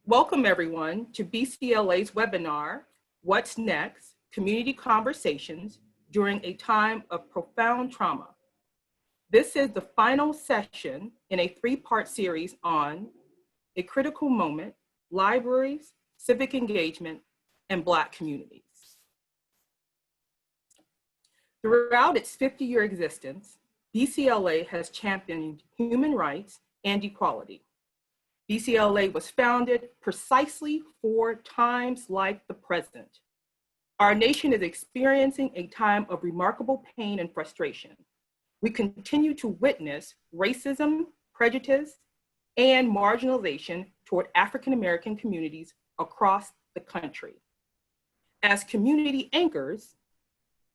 Welcome everyone to BCLA's webinar, What's Next? Community Conversations During a Time of Profound Trauma. This is the final session in a three-part series on a critical moment, libraries, civic engagement, and Black communities. Throughout its 50-year existence, BCLA has championed human rights and equality. BCLA was founded precisely for times like the present. Our nation is experiencing a time of remarkable pain and frustration. We continue to witness racism, prejudice, and marginalization toward African American communities across the country. As community anchors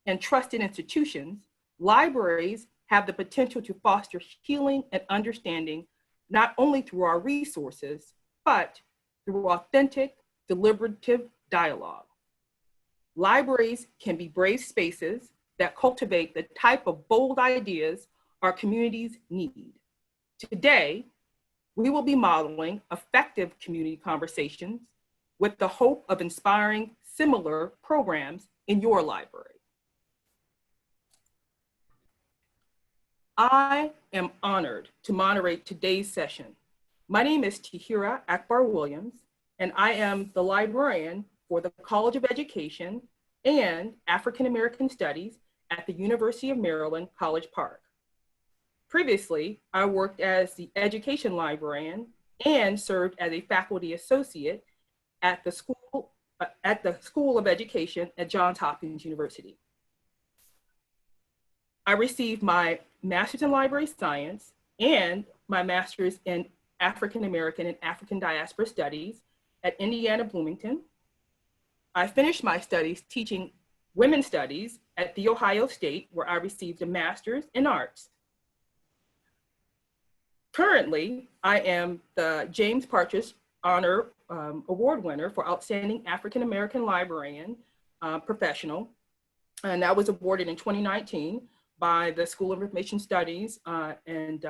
and trusted institutions, libraries have the potential to foster healing and understanding not only through our resources, but through authentic, deliberative dialogue. Libraries can be brave spaces that cultivate the type of bold ideas our communities need. Today, we will be modeling effective community conversations with the hope of inspiring similar programs in your library. I am honored to moderate today's session. My name is Tahira Akbar-Williams, and I am the librarian for the College of Education and African American Studies at the University of Maryland, College Park. Previously, I worked as the education librarian and served as a faculty associate at the School of Education at Johns Hopkins University. I received my master's in library science and my master's in African American and African diaspora studies at Indiana Bloomington. I finished my studies teaching women's studies at The Ohio State, where I received a master's in arts. Currently, I am the James Partridge Honor Award winner for Outstanding African American Librarian Professional, and that was awarded in 2019 by the School of Information Studies and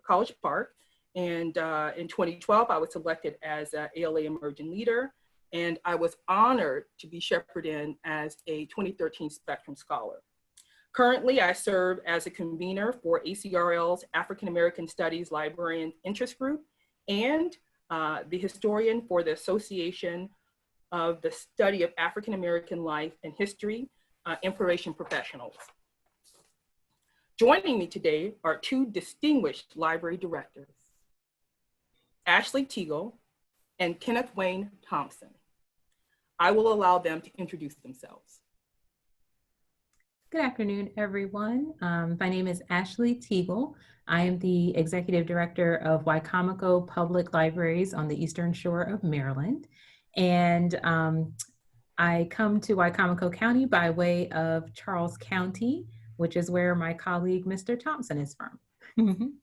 College Park. And in 2012, I was selected as an ALA Immersion Leader, and I was honored to be shepherded in as a 2013 Spectrum Scholar. Currently, I serve as a convener for ACRL's African American Studies Librarian Interest Group and the historian for the Association of the Study of African American Life and History Information Professionals. Joining me today are two distinguished library directors, Ashley Tegel and Kenneth Wayne Thompson. I will allow them to introduce themselves. Good afternoon, everyone. My name is Ashley Tegel. I am the Executive Director of Wicomico Public Libraries on the Eastern Shore of Maryland. And I come to Wicomico County by way of Charles County, which is where my colleague, Mr. Thompson, is from.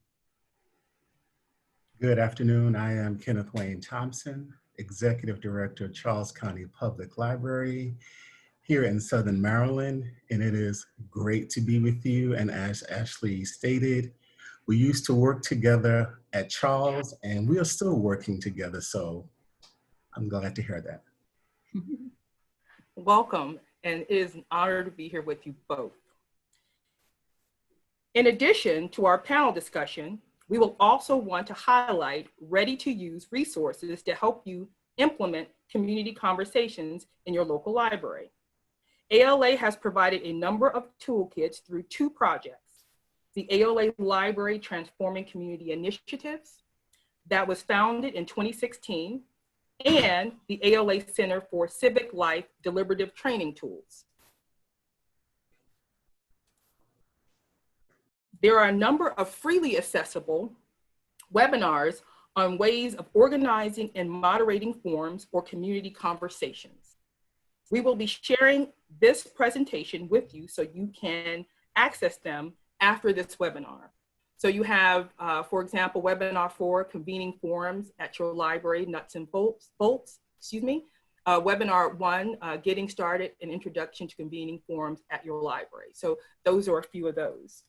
Good afternoon. I am Kenneth Wayne Thompson, Executive Director of Charles County Public Library here in Southern Maryland, and it is great to be with you. And as Ashley stated, we used to work together at Charles, and we are still working together, so I'm glad to hear that. Welcome, and it is an honor to be here with you both. In addition to our panel discussion, we will also want to highlight ready-to-use resources to help you implement community conversations in your local library. ALA has provided a number of toolkits through two projects: the ALA Library Transforming Community Initiatives that was founded in 2016, and the ALA Center for Civic Life Deliberative Training Tools. There are a number of freely accessible webinars on ways of organizing and moderating forums or community conversations. We will be sharing this presentation with you so you can access them after this webinar. So you have, for example, webinar 4, convening forums at your library, nuts and bolts, webinar 1, getting started, an introduction to convening forums at your library. So those are a few of those.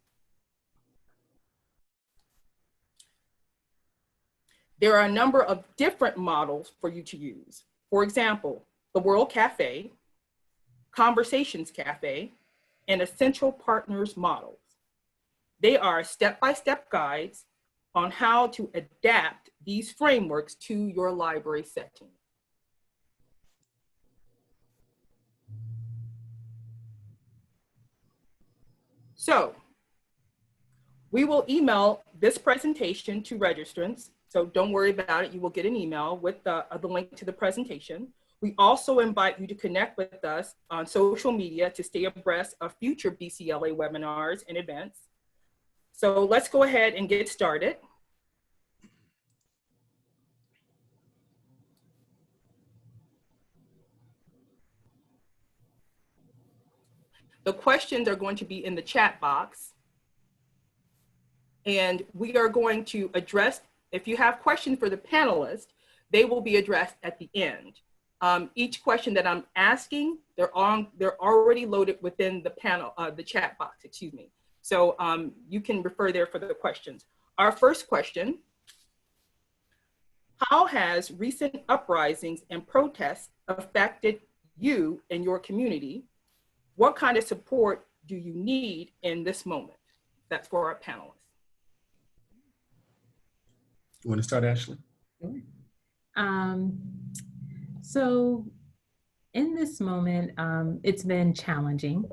There are a number of different models for you to use. For example, the World Cafe, Conversations Cafe, and Essential Partners models. They are step-by-step guides on how to adapt these frameworks to your library setting. So we will email this presentation to registrants. So don't worry about it. You will get an email with the link to the presentation. We also invite you to connect with us on social media to stay abreast of future BCLA webinars and events. So let's go ahead and get started. The questions are going to be in the chat box. And we are going to address, if you have questions for the panelists, they will be addressed at the end. Each question that I'm asking, they're already loaded within the chat box, excuse me. So you can refer there for the questions. Our first question: how has recent uprisings and protests affected you and your community? What kind of support do you need in this moment? That's for our panelists. You want to start, Ashley? So in this moment, it's been challenging.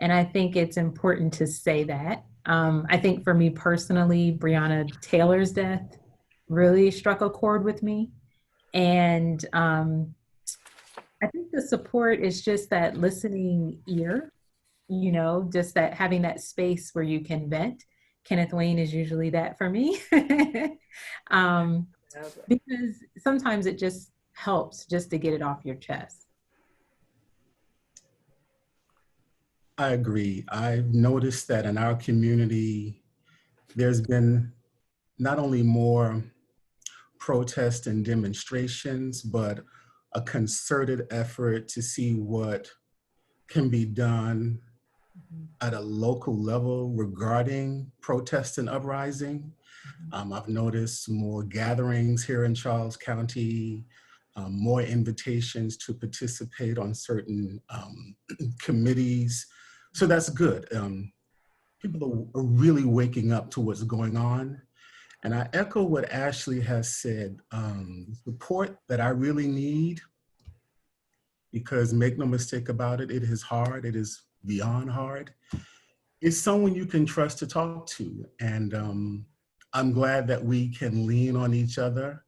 And I think it's important to say that. I think for me personally, Breonna Taylor's death really struck a chord with me. And I think the support is just that listening ear, you know, just that having that space where you can vent. Kenneth Wayne is usually that for me. Because sometimes it just helps just to get it off your chest. I agree. I've noticed that in our community, there's been not only more protests and demonstrations, but a concerted effort to see what can be done at a local level regarding protests and uprising. I've noticed more gatherings here in Charles County, more invitations to participate on certain committees. So that's good. People are really waking up to what's going on. And I echo what Ashley has said, support that I really need, because make no mistake about it, it is hard, it is beyond hard, is someone you can trust to talk to. And I'm glad that we can lean on each other,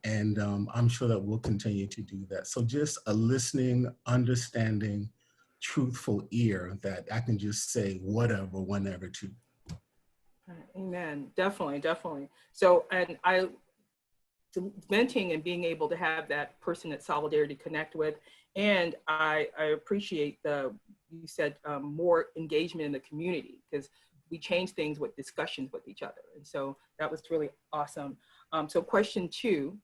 and I'm sure that we'll continue to do that. So just a listening, understanding, truthful ear that I can just say whatever, whenever to. Amen. Definitely, definitely. So, and venting and being able to have that person at Solidarity connect with, and I appreciate you said more engagement in the community, because we change things with discussions with each other. And so that was really awesome. So question 2,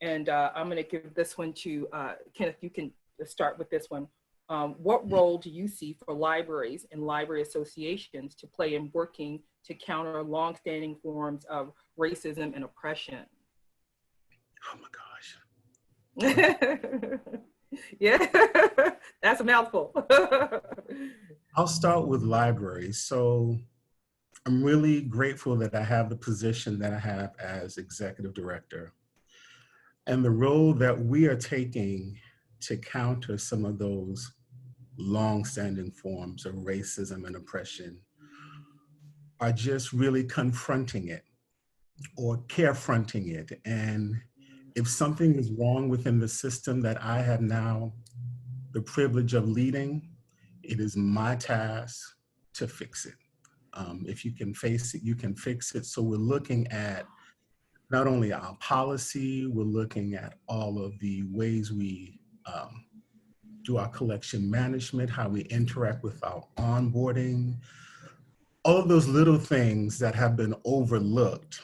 and I'm going to give this one to Kenneth. You can start with this one. What role do you see for libraries and library associations to play in working to counter longstanding forms of racism and oppression? Oh my gosh. Yeah, that's a mouthful. I'll start with libraries. So I'm really grateful that I have the position that I have as executive director. And the role that we are taking to counter some of those long-standing forms of racism and oppression are just really confronting it or carefronting it. And if something is wrong within the system that I have now the privilege of leading, it is my task to fix it. If you can face it, you can fix it. So we're looking at not only our policy, we're looking at all of the ways we do our collection management, how we interact with our onboarding, all of those little things that have been overlooked.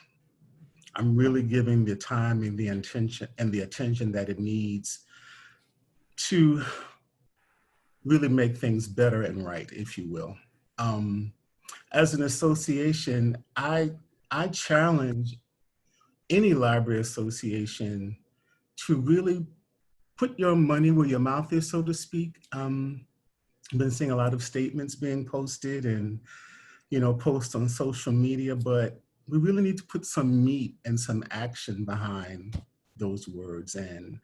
I'm really giving the time and the attention that it needs to really make things better and right, if you will. As an association, I challenge any library association to really put your money where your mouth is, so to speak. I've been seeing a lot of statements being posted and, posts on social media, but we really need to put some meat and some action behind those words. And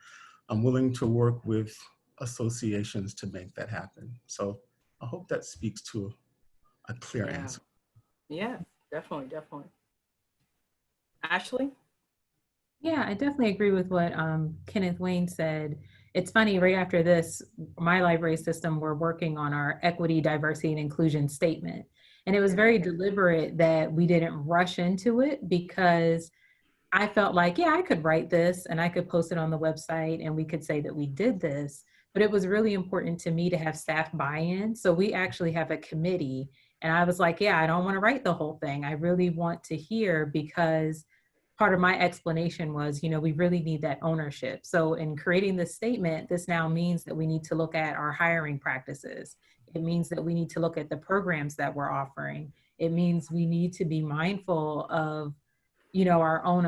I'm willing to work with associations to make that happen. So I hope that speaks to a clear answer. Yeah, definitely, definitely. Ashley? Yeah, I definitely agree with what Kenneth Wayne said. It's funny, right after this, my library system, we're working on our equity, diversity, and inclusion statement. And it was very deliberate that we didn't rush into it, because I felt like, yeah, I could write this and I could post it on the website and we could say that we did this. But it was really important to me to have staff buy-in. So we actually have a committee. And I was like, yeah, I don't want to write the whole thing. I really want to hear, because part of my explanation was, we really need that ownership. So in creating this statement, this now means that we need to look at our hiring practices. It means that we need to look at the programs that we're offering. It means we need to be mindful of, our own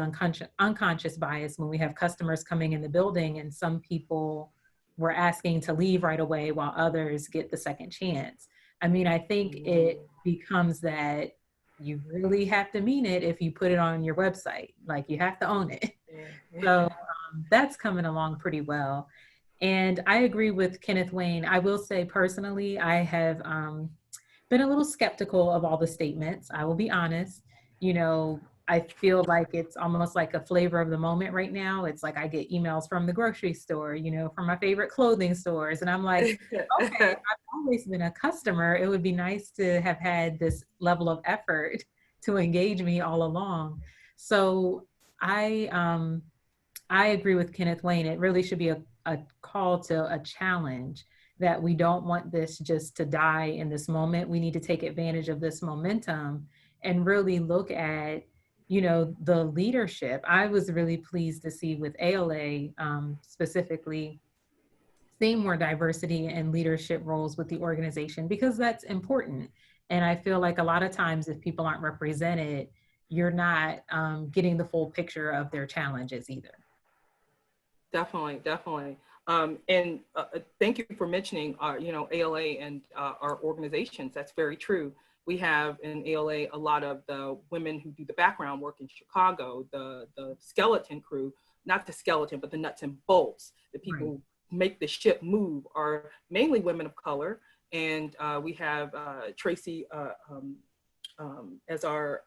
unconscious bias when we have customers coming in the building and some people we're asking to leave right away while others get the second chance. I mean, I think it becomes that you really have to mean it if you put it on your website. Like, you have to own it. So that's coming along pretty well. And I agree with Kenneth Wayne. I will say personally, I have been a little skeptical of all the statements. I will be honest. I feel like it's almost like a flavor of the moment right now. It's like I get emails from the grocery store, from my favorite clothing stores. And I'm like, okay, I've always been a customer. It would be nice to have had this level of effort to engage me all along. So I agree with Kenneth Wayne. It really should be a call to a challenge, that we don't want this just to die in this moment. We need to take advantage of this momentum and really look at, the leadership. I was really pleased to see with ALA specifically, seeing more diversity and leadership roles with the organization, because that's important. And I feel like a lot of times if people aren't represented, you're not getting the full picture of their challenges either. Definitely, definitely. And thank you for mentioning, ALA and our organizations. That's very true. We have in ALA a lot of the women who do the background work in Chicago, the skeleton crew, not the skeleton, but the nuts and bolts, the people who make the ship move are mainly women of color. And we have Tracy as our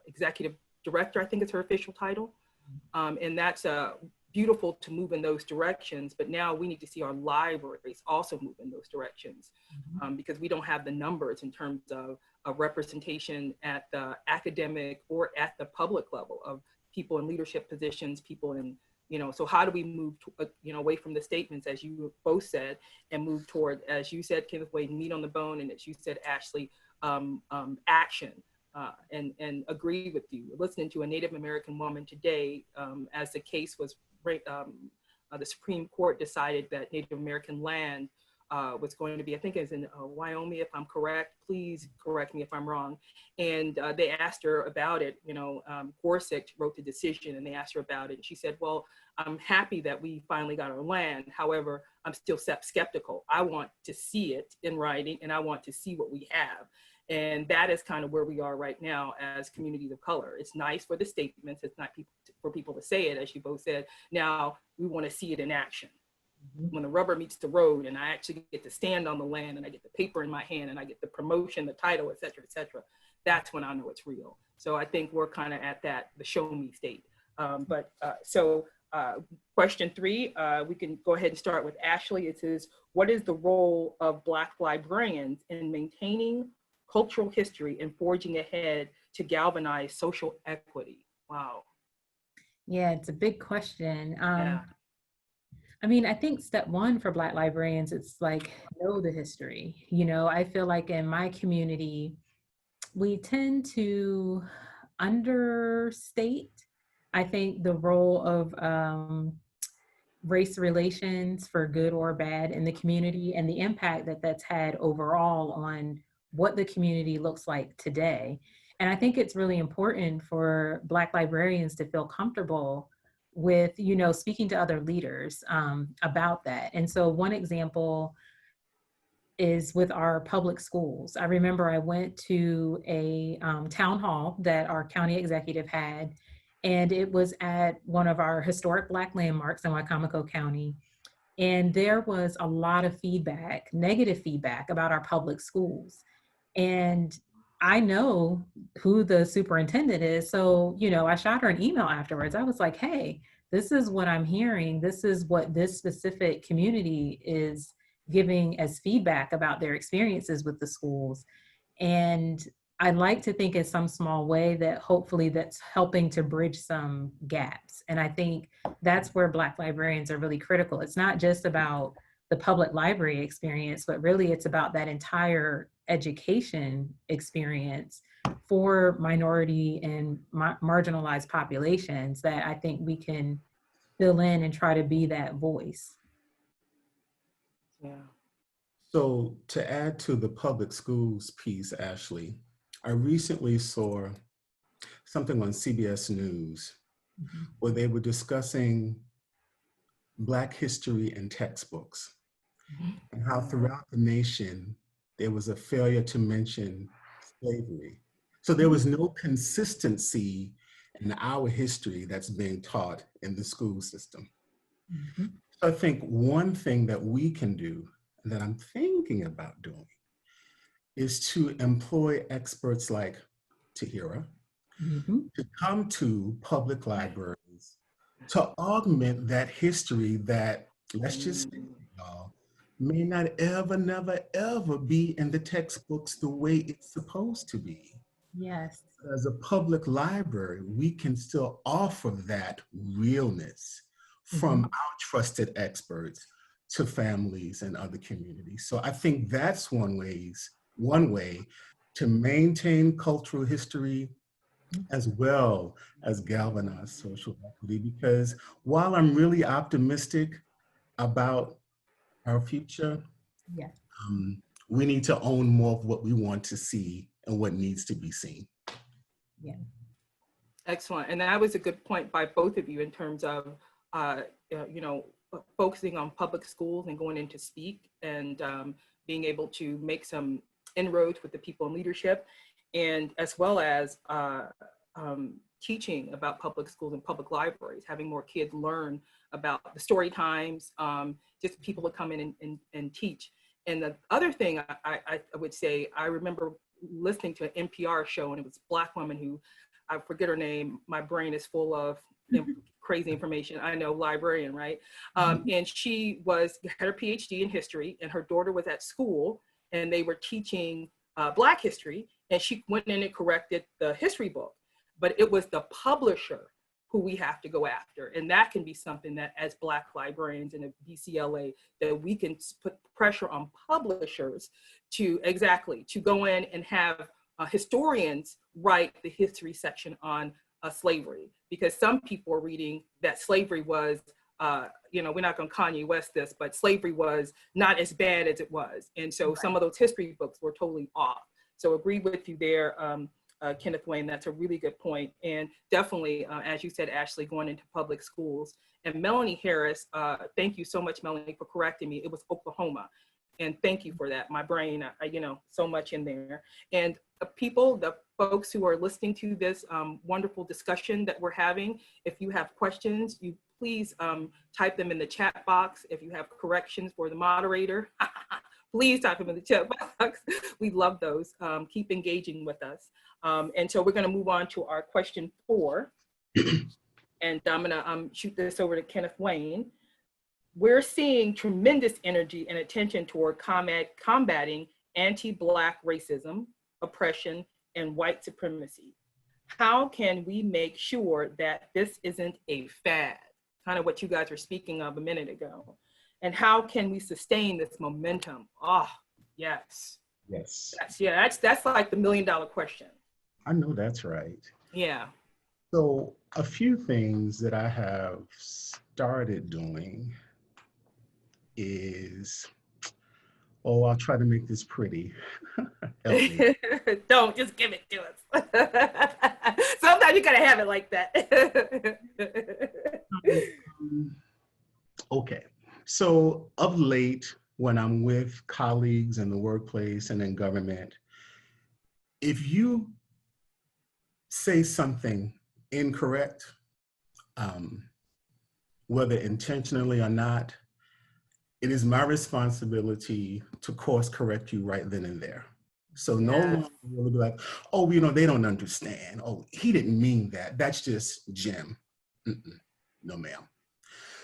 executive director, I think is her official title. And that's beautiful to move in those directions, but now we need to see our libraries also move in those directions, because we don't have the numbers in terms of representation at the academic or at the public level of people in leadership positions, people in, so how do we move, away from the statements, as you both said, and move toward, as you said, Kenneth Wayne, meat on the bone, and as you said, Ashley, action. And agree with you. Listening to a Native American woman today, as the case was, the Supreme Court decided that Native American land was going to be, I think it's in Wyoming, if I'm correct, please correct me if I'm wrong. And they asked her about it, Gorsuch wrote the decision and they asked her about it. And she said, well, I'm happy that we finally got our land. However, I'm still skeptical. I want to see it in writing and I want to see what we have. And that is kind of where we are right now as communities of color. It's nice for the statements. It's not for people to say it, as you both said. Now we want to see it in action. When the rubber meets the road and I actually get to stand on the land and I get the paper in my hand and I get the promotion, the title, et cetera, that's when I know it's real. So I think we're kind of at the show me state. Question 3, we can go ahead and start with Ashley. It says, what is the role of Black librarians in maintaining cultural history and forging ahead to galvanize social equity? Wow. Yeah, it's a big question. Yeah. I mean, I think step one for Black librarians, it's like, know the history. I feel like in my community, we tend to understate, I think, the role of race relations, for good or bad, in the community, and the impact that that's had overall on what the community looks like today. And I think it's really important for Black librarians to feel comfortable with, you know, speaking to other leaders about that. And so one example is with our public schools. I remember I went to a town hall that our county executive had, and it was at one of our historic Black landmarks in Wicomico County. And there was a lot of feedback, negative feedback about our public schools. And I know who the superintendent is. So, you know, I shot her an email afterwards. I was like, hey, this is what I'm hearing. This is what this specific community is giving as feedback about their experiences with the schools. And I'd like to think in some small way that hopefully that's helping to bridge some gaps. And I think that's where Black librarians are really critical. It's not just about the public library experience, but really it's about that entire education experience for minority and marginalized populations that I think we can fill in and try to be that voice. Yeah. So to add to the public schools piece, Ashley, I recently saw something on CBS News where they were discussing Black history in textbooks and how throughout the nation, there was a failure to mention slavery. So there was no consistency in our history that's being taught in the school system. So I think one thing that we can do, and that I'm thinking about doing, is to employ experts like Tahira to come to public libraries to augment that history that, let's just say, y'all, may not ever, never, ever be in the textbooks the way it's supposed to be. Yes. As a public library, we can still offer that realness from our trusted experts to families and other communities. So I think that's one way to maintain cultural history as well as galvanize social equity. Because while I'm really optimistic about our future, we need to own more of what we want to see and what needs to be seen. Yeah. Excellent. And that was a good point by both of you in terms of, you know, focusing on public schools and going in to speak and being able to make some inroads with the people in leadership, and as well as teaching about public schools and public libraries, having more kids learn about the story times, just people to come in and teach. And the other thing I would say, I remember listening to an NPR show, and it was a Black woman who, I forget her name, my brain is full of crazy information. I know, librarian, right? And she had her PhD in history, and her daughter was at school, and they were teaching Black history, and she went in and corrected the history book. But it was the publisher who we have to go after. And that can be something that, as Black librarians in a BCLA, that we can put pressure on publishers to go in and have historians write the history section on slavery. Because some people are reading that slavery was, you know, we're not going to Kanye West this, but slavery was not as bad as it was. And so some of those history books were totally off. So agree with you there, Kenneth Wayne, that's a really good point. And definitely, as you said, Ashley, going into public schools. And Melanie Harris, thank you so much, Melanie, for correcting me. It was Oklahoma. And thank you for that. My brain, you know, so much in there. And the folks who are listening to this wonderful discussion that we're having, if you have questions, you please type them in the chat box. If you have corrections for the moderator, please type them in the chat box. We love those. Keep engaging with us. And so we're going to move on to our question 4. And I'm going to shoot this over to Kenneth Wayne. We're seeing tremendous energy and attention toward combating anti-Black racism, oppression, and white supremacy. How can we make sure that this isn't a fad? Kind of what you guys were speaking of a minute ago. And how can we sustain this momentum? Oh, yes. Yes. That's like the $1 million question. I know that's right. Yeah. So a few things that I have started doing is, Oh, I'll try to make this pretty. Help me. Don't, just give it to us. Sometimes you gotta have it like that. Okay, so of late, when I'm with colleagues in the workplace and in government, if you say something incorrect, whether intentionally or not, it is my responsibility to course correct you right then and there. So no Yes. longer will it be like, oh, you know, they don't understand. Oh, he didn't mean that. That's just Jim. No, ma'am.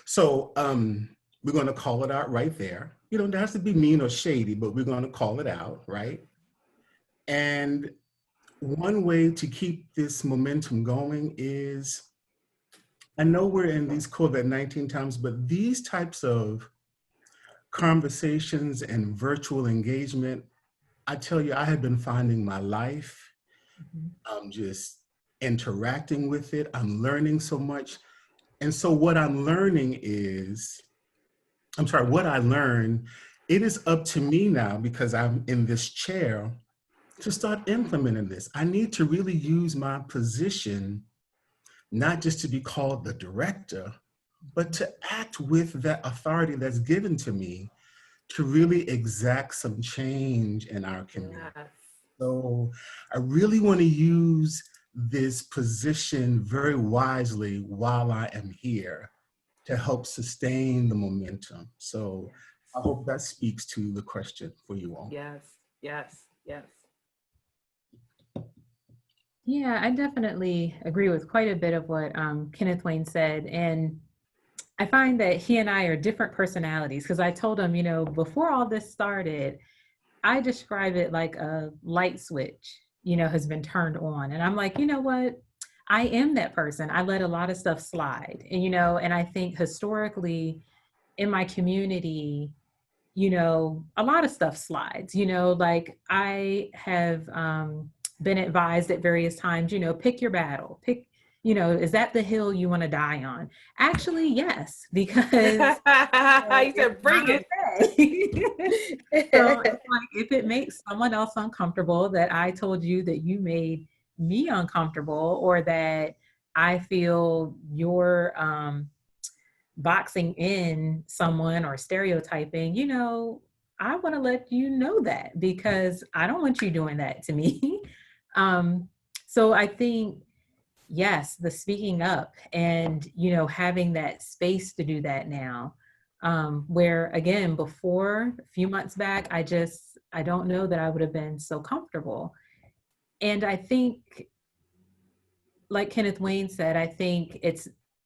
So we're going to call it out right there. You don't have to be mean or shady, but we're going to call it out, right? And one way to keep this momentum going is, I know we're in these COVID-19 times, but these types of conversations and virtual engagement, I tell you, I have been finding my life. I'm just interacting with it. I'm learning so much. And so what I'm learning is, what I learned, it is up to me now, because I'm in this chair, to start implementing this. I need to really use my position, not just to be called the director, but to act with that authority that's given to me to really exact some change in our community. Yes. So I really want to use this position very wisely while I am here to help sustain the momentum. So I hope that speaks to the question for you all. Yes, yes, yes. Yeah, I definitely agree with quite a bit of what Kenneth Wayne said. And I find that he and I are different personalities, because I told him, you know, before all this started, I describe it like a light switch, you know, has been turned on. And I'm like, you know what? I am that person. I let a lot of stuff slide. And, you know, and I think historically in my community, you know, a lot of stuff slides, you know, like I have been advised at various times, you know, pick your battle, pick, you know, is that the hill you want to die on? Actually, yes, because You said bring it. So it's like, if it makes someone else uncomfortable that I told you that you made me uncomfortable, or that I feel you're boxing in someone or stereotyping, you know, I want to let you know that, because I don't want you doing that to me. So I think, yes, the speaking up and, you know, having that space to do that now, where again, before a few months back, I don't know that I would have been so comfortable. And I think, like Kenneth Wayne said, I think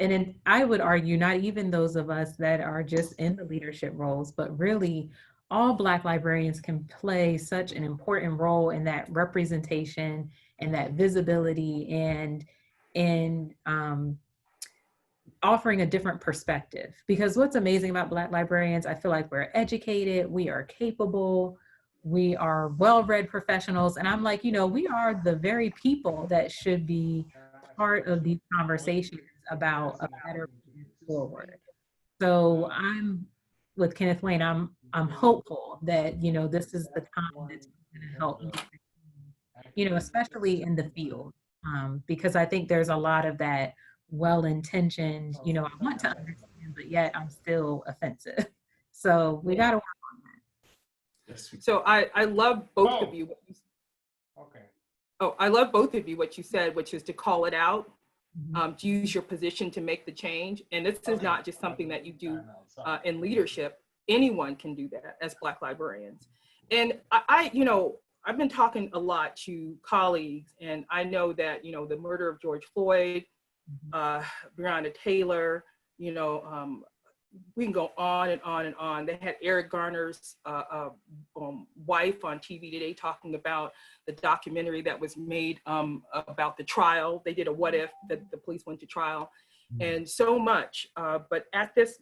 and I would argue not even those of us that are just in the leadership roles, but really all Black librarians can play such an important role in that representation and that visibility, and offering a different perspective. Because what's amazing about Black librarians, I feel like we're educated, we are capable, we are well-read professionals. And I'm like, you know, we are the very people that should be part of these conversations about a better path forward. So I'm with Kenneth Wayne, I'm hopeful that, you know, this is the time that's going to help me, you know, especially in the field, because I think there's a lot of that well-intentioned, you know, I want to understand, but yet I'm still offensive. So we got to work on that. So I love both of you. Okay. Oh, I love both of you, what you said, which is to call it out, Mhm. to use your position to make the change. And this is not just something that you do in leadership. Anyone can do that as Black librarians. And you know, I've been talking a lot to colleagues, and I know that, you know, the murder of George Floyd, Breonna Taylor, you know, we can go on and on and on. They had Eric Garner's wife on TV today talking about the documentary that was made about the trial. They did a what if that the police went to trial, and so much. But at this,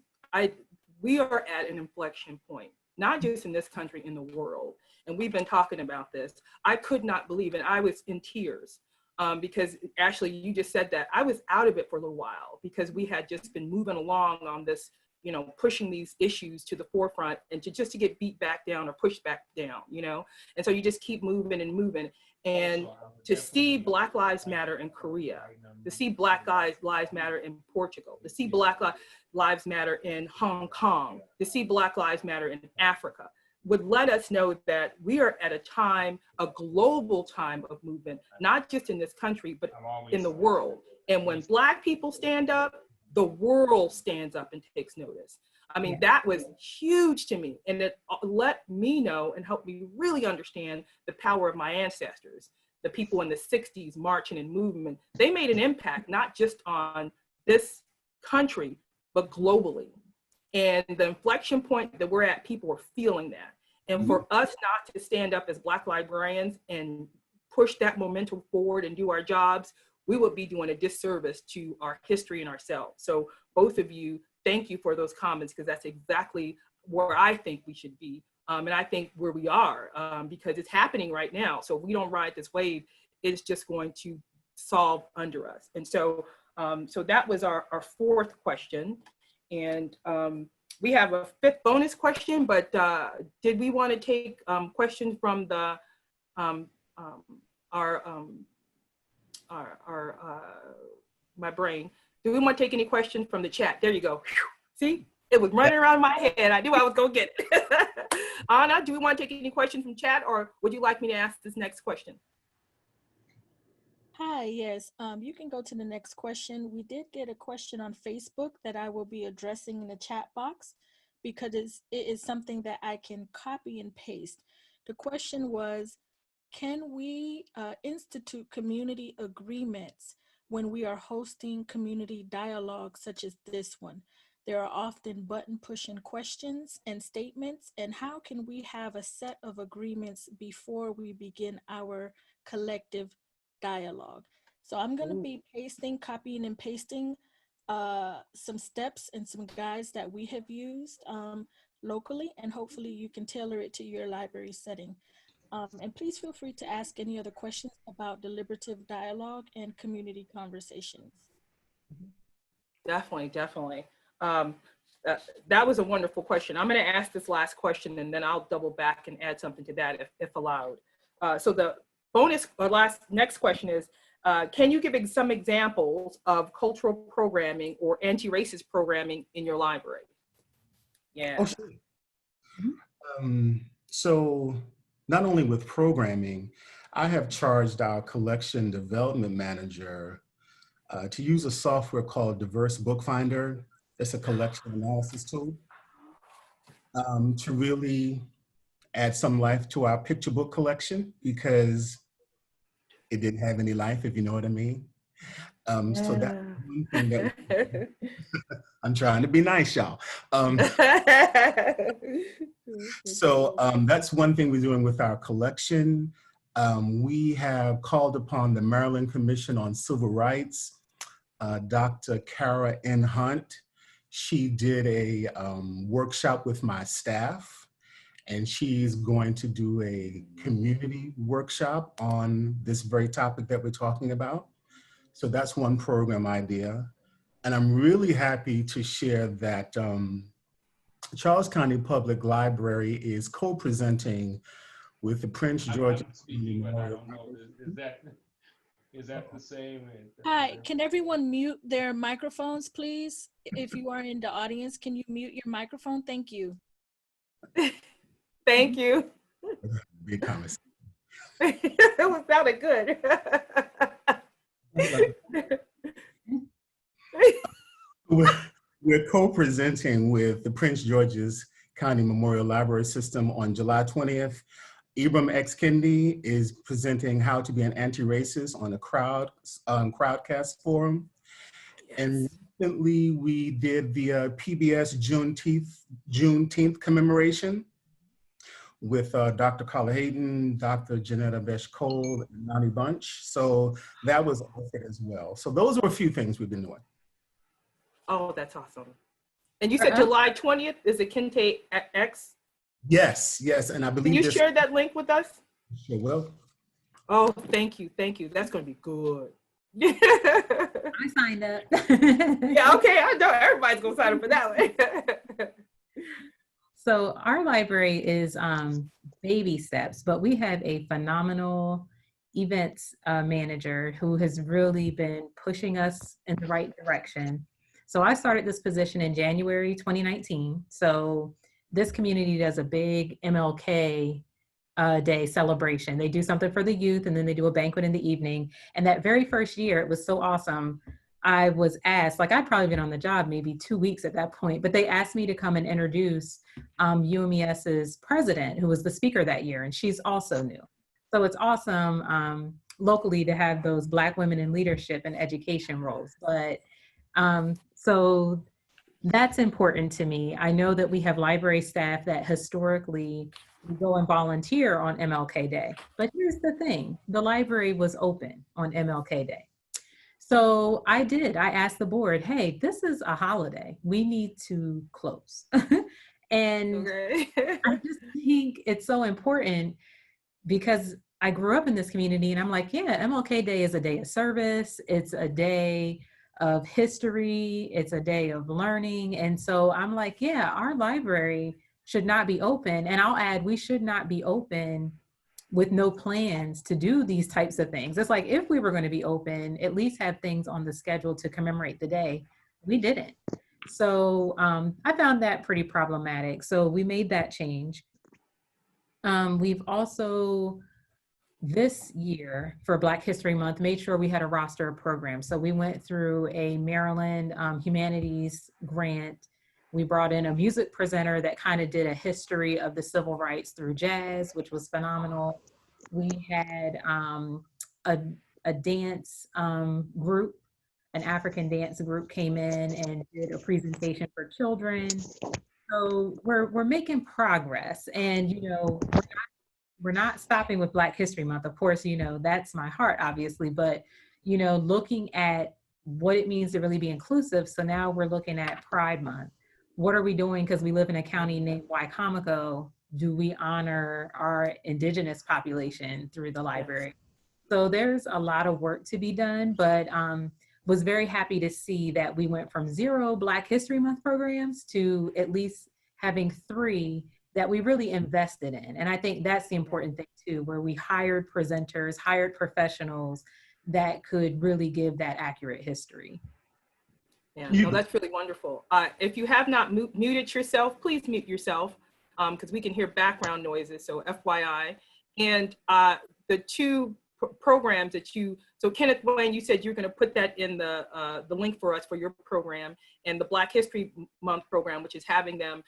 we are at an inflection point, not just in this country, in the world. And we've been talking about this. I could not believe it. I was in tears. Because Ashley, you just said that I was out of it for a little while, because we had just been moving along on this pushing these issues to the forefront and just to get beat back down or pushed back down, and so you just keep moving and moving. And to see Black Lives Matter in Korea, to see Black Lives Matter in Portugal, to see Black Lives Matter in Hong Kong, to see Black Lives Matter in Africa, would let us know that we are at a time, a global time of movement, not just in this country, but in the world. And when Black people stand up, the world stands up and takes notice. I mean, that was huge to me. And it let me know and helped me really understand the power of my ancestors, the people in the 60s marching and movement. They made an impact, not just on this country, but globally. And the inflection point that we're at, people are feeling that. And for us not to stand up as Black librarians and push that momentum forward and do our jobs, we would be doing a disservice to our history and ourselves. So both of you, thank you for those comments, because that's exactly where I think we should be. And I think where we are, because it's happening right now. So if we don't ride this wave, it's just going to solve under us. And so, so that was our fourth question. And we have a fifth bonus question, but did we want to take questions from the, my brain. Do we want to take any questions from the chat? There you go. See, it was running around my head. I knew I was going to get it. Anna, do we want to take any questions from chat, or would you like me to ask this next question? Hi, yes, you can go to the next question. We did get a question on Facebook that I will be addressing in the chat box because it is something that I can copy and paste. The question was, can we institute community agreements when we are hosting community dialogue such as this one? There are often button pushing questions and statements, and how can we have a set of agreements before we begin our collective dialogue? So I'm going to be copying and pasting some steps and some guides that we have used locally, and hopefully you can tailor it to your library setting. And please feel free to ask any other questions about deliberative dialogue and community conversations. Definitely, definitely. That was a wonderful question. I'm going to ask this last question, and then I'll double back and add something to that if allowed. So the bonus or next question is, can you give some examples of cultural programming or anti-racist programming in your library? Yeah. Oh, sure. So not only with programming, I have charged our collection development manager to use a software called Diverse Bookfinder. It's a collection analysis tool to really add some life to our picture book collection, because it didn't have any life, if you know what I mean. So that's one thing that I'm trying to be nice, y'all. So that's one thing we're doing with our collection. We have called upon the Maryland Commission on Civil Rights, Dr. Kara N. Hunt. She did a workshop with my staff, and she's going to do a community workshop on this very topic that we're talking about. So that's one program idea. And I'm really happy to share that Charles County Public Library is co-presenting with the Prince George. Is that the same? Hi, can everyone mute their microphones, please? If you are in the audience, can you mute your microphone? Thank you. Thank you. Big comments. It sounded good. We're co-presenting with the Prince George's County Memorial Library System on July 20th. Ibram X. Kendi is presenting How to Be an Anti-Racist on a Crowdcast forum. Yes. And recently we did the PBS Juneteenth commemoration with Dr. Carla Hayden, Dr. Janetta Besh-Cole, and Nani Bunch. So that was offered as well. So those are a few things we've been doing. Oh, that's awesome. And you said July 20th, is it Kente X? Yes, yes, and I believe Can you share that link with us? Sure will. Oh, thank you, thank you. That's gonna be good. I signed up. Yeah, okay, I know everybody's gonna sign up for that one. So our library is baby steps, but we have a phenomenal events manager who has really been pushing us in the right direction. So I started this position in January 2019. So this community does a big MLK Day celebration. They do something for the youth and then they do a banquet in the evening. And that very first year, it was so awesome. I was asked, like I'd probably been on the job maybe 2 weeks at that point, but they asked me to come and introduce UMES's president, who was the speaker that year, and she's also new. So it's awesome locally to have those Black women in leadership and education roles. But so that's important to me. I know that we have library staff that historically go and volunteer on MLK Day. But here's the thing, the library was open on MLK Day. So I asked the board, hey, this is a holiday. We need to close. And Okay. I just think it's so important because I grew up in this community and I'm like, yeah, MLK Day is a day of service. It's a day of history. It's a day of learning. And so I'm like, yeah, our library should not be open. And I'll add, we should not be open with no plans to do these types of things. It's like, if we were going to be open, at least have things on the schedule to commemorate the day. We didn't. So I found that pretty problematic. So we made that change. We've also, this year for Black History Month, made sure we had a roster of programs. So we went through a Maryland humanities grant. We brought in a music presenter that kind of did a history of the civil rights through jazz, which was phenomenal. We had a dance group, an African dance group came in and did a presentation for children. So we're making progress, and you know, we're not stopping with Black History Month. Of course, you know, that's my heart, obviously, but you know, looking at what it means to really be inclusive. So now we're looking at Pride Month. What are we doing? Because we live in a county named Wicomico. Do we honor our indigenous population through the library? So there's a lot of work to be done, but was very happy to see that we went from 0 Black History Month programs to at least having 3 that we really invested in. And I think that's the important thing too, where we hired presenters, hired professionals that could really give that accurate history. Yeah, no, that's really wonderful. If you have not muted yourself, please mute yourself because we can hear background noises, so FYI. And the 2 programs that so Kenneth Wayne, you said you're gonna put that in the link for us for your program, and the Black History Month program, which is having them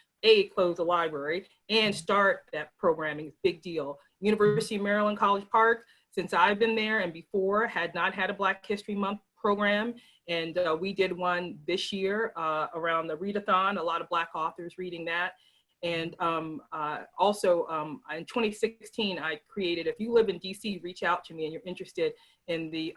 close the library and start that programming, big deal. University of Maryland College Park, since I've been there and before, had not had a Black History Month program. And we did one this year around the readathon, a lot of Black authors reading that. And also in 2016, I created, if you live in DC, reach out to me and you're interested in the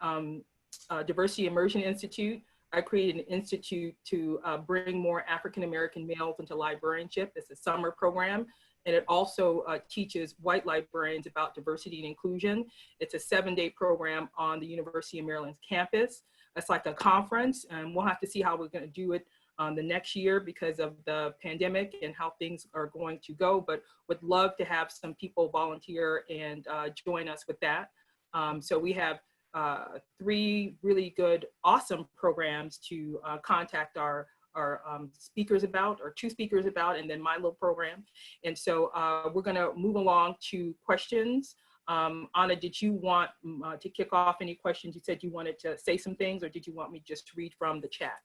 Diversity Immersion Institute. I created an institute to bring more African-American males into librarianship. It's a summer program. And it also teaches white librarians about diversity and inclusion. It's a 7-day program on the University of Maryland's campus. It's like a conference, and we'll have to see how we're going to do it the next year because of the pandemic and how things are going to go, but would love to have some people volunteer and join us with that. So we have 3 really good, awesome programs to contact our speakers about, or 2 speakers about, and then my little program. And so we're gonna move along to questions. Anna, did you want to kick off any questions? You said you wanted to say some things, or did you want me just to read from the chat?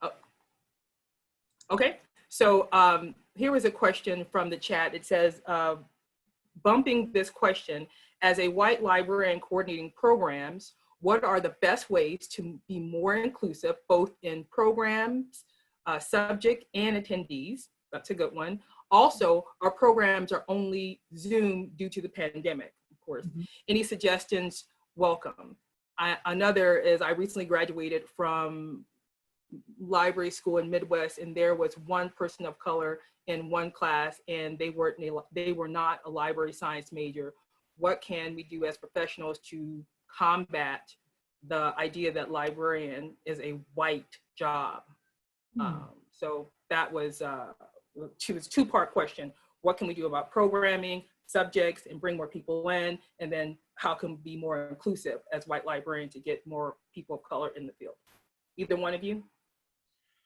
Oh. Okay, so here is a question from the chat. It says, bumping this question, as a white librarian coordinating programs, what are the best ways to be more inclusive, both in programs, subject, and attendees? That's a good one. Also, our programs are only Zoom due to the pandemic, of course. Mm-hmm. Any suggestions, welcome. Another is, I recently graduated from library school in Midwest, and there was one person of color in one class, and they were not a library science major. What can we do as professionals to combat the idea that librarian is a white job? So that was a two-part question. What can we do about programming, subjects, and bring more people in? And then how can we be more inclusive as white librarians to get more people of color in the field? Either one of you?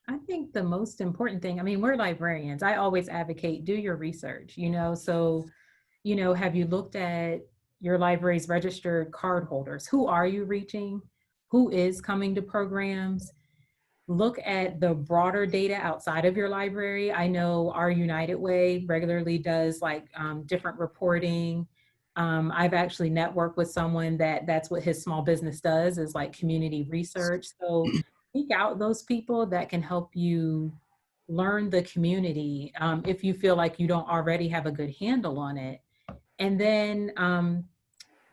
I think the most important thing, I mean, we're librarians. I always advocate, do your research, so, have you looked at your library's registered card holders? Who are you reaching? Who is coming to programs? Look at the broader data outside of your library. I know our United Way regularly does different reporting. I've actually networked with someone that's what his small business does, is like community research. So seek out those people that can help you learn the community if you feel like you don't already have a good handle on it. And then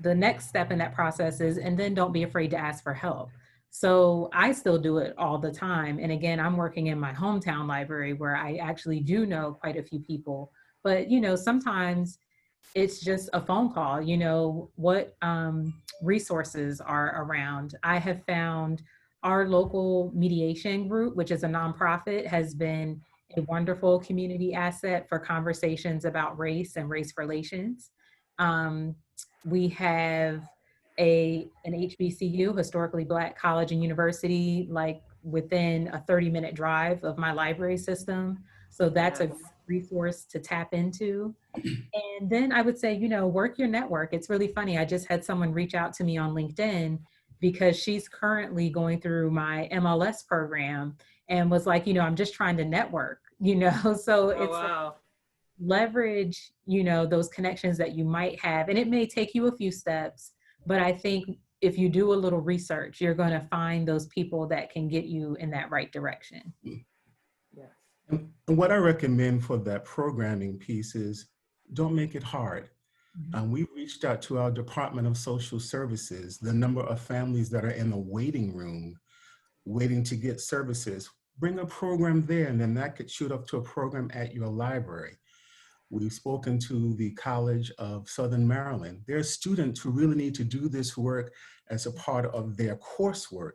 the next step in that process is, and then don't be afraid to ask for help. So I still do it all the time. And again, I'm working in my hometown library where I actually do know quite a few people. But, sometimes it's just a phone call, what resources are around. I have found our local mediation group, which is a nonprofit, has been a wonderful community asset for conversations about race and race relations. We have an HBCU, historically Black college and university, like within a 30-minute drive of my library system. So that's a resource to tap into. And then I would say, work your network. It's really funny. I just had someone reach out to me on LinkedIn because she's currently going through my MLS program and was like, I'm just trying to network, so it's wow. Leverage, those connections that you might have. And it may take you a few steps, but I think if you do a little research, you're going to find those people that can get you in that right direction. Yes. And what I recommend for that programming piece is don't make it hard. We reached out to our Department of Social Services, the number of families that are in the waiting room, waiting to get services. Bring a program there, and then that could shoot up to a program at your library. We've spoken to the College of Southern Maryland. There are students who really need to do this work as a part of their coursework.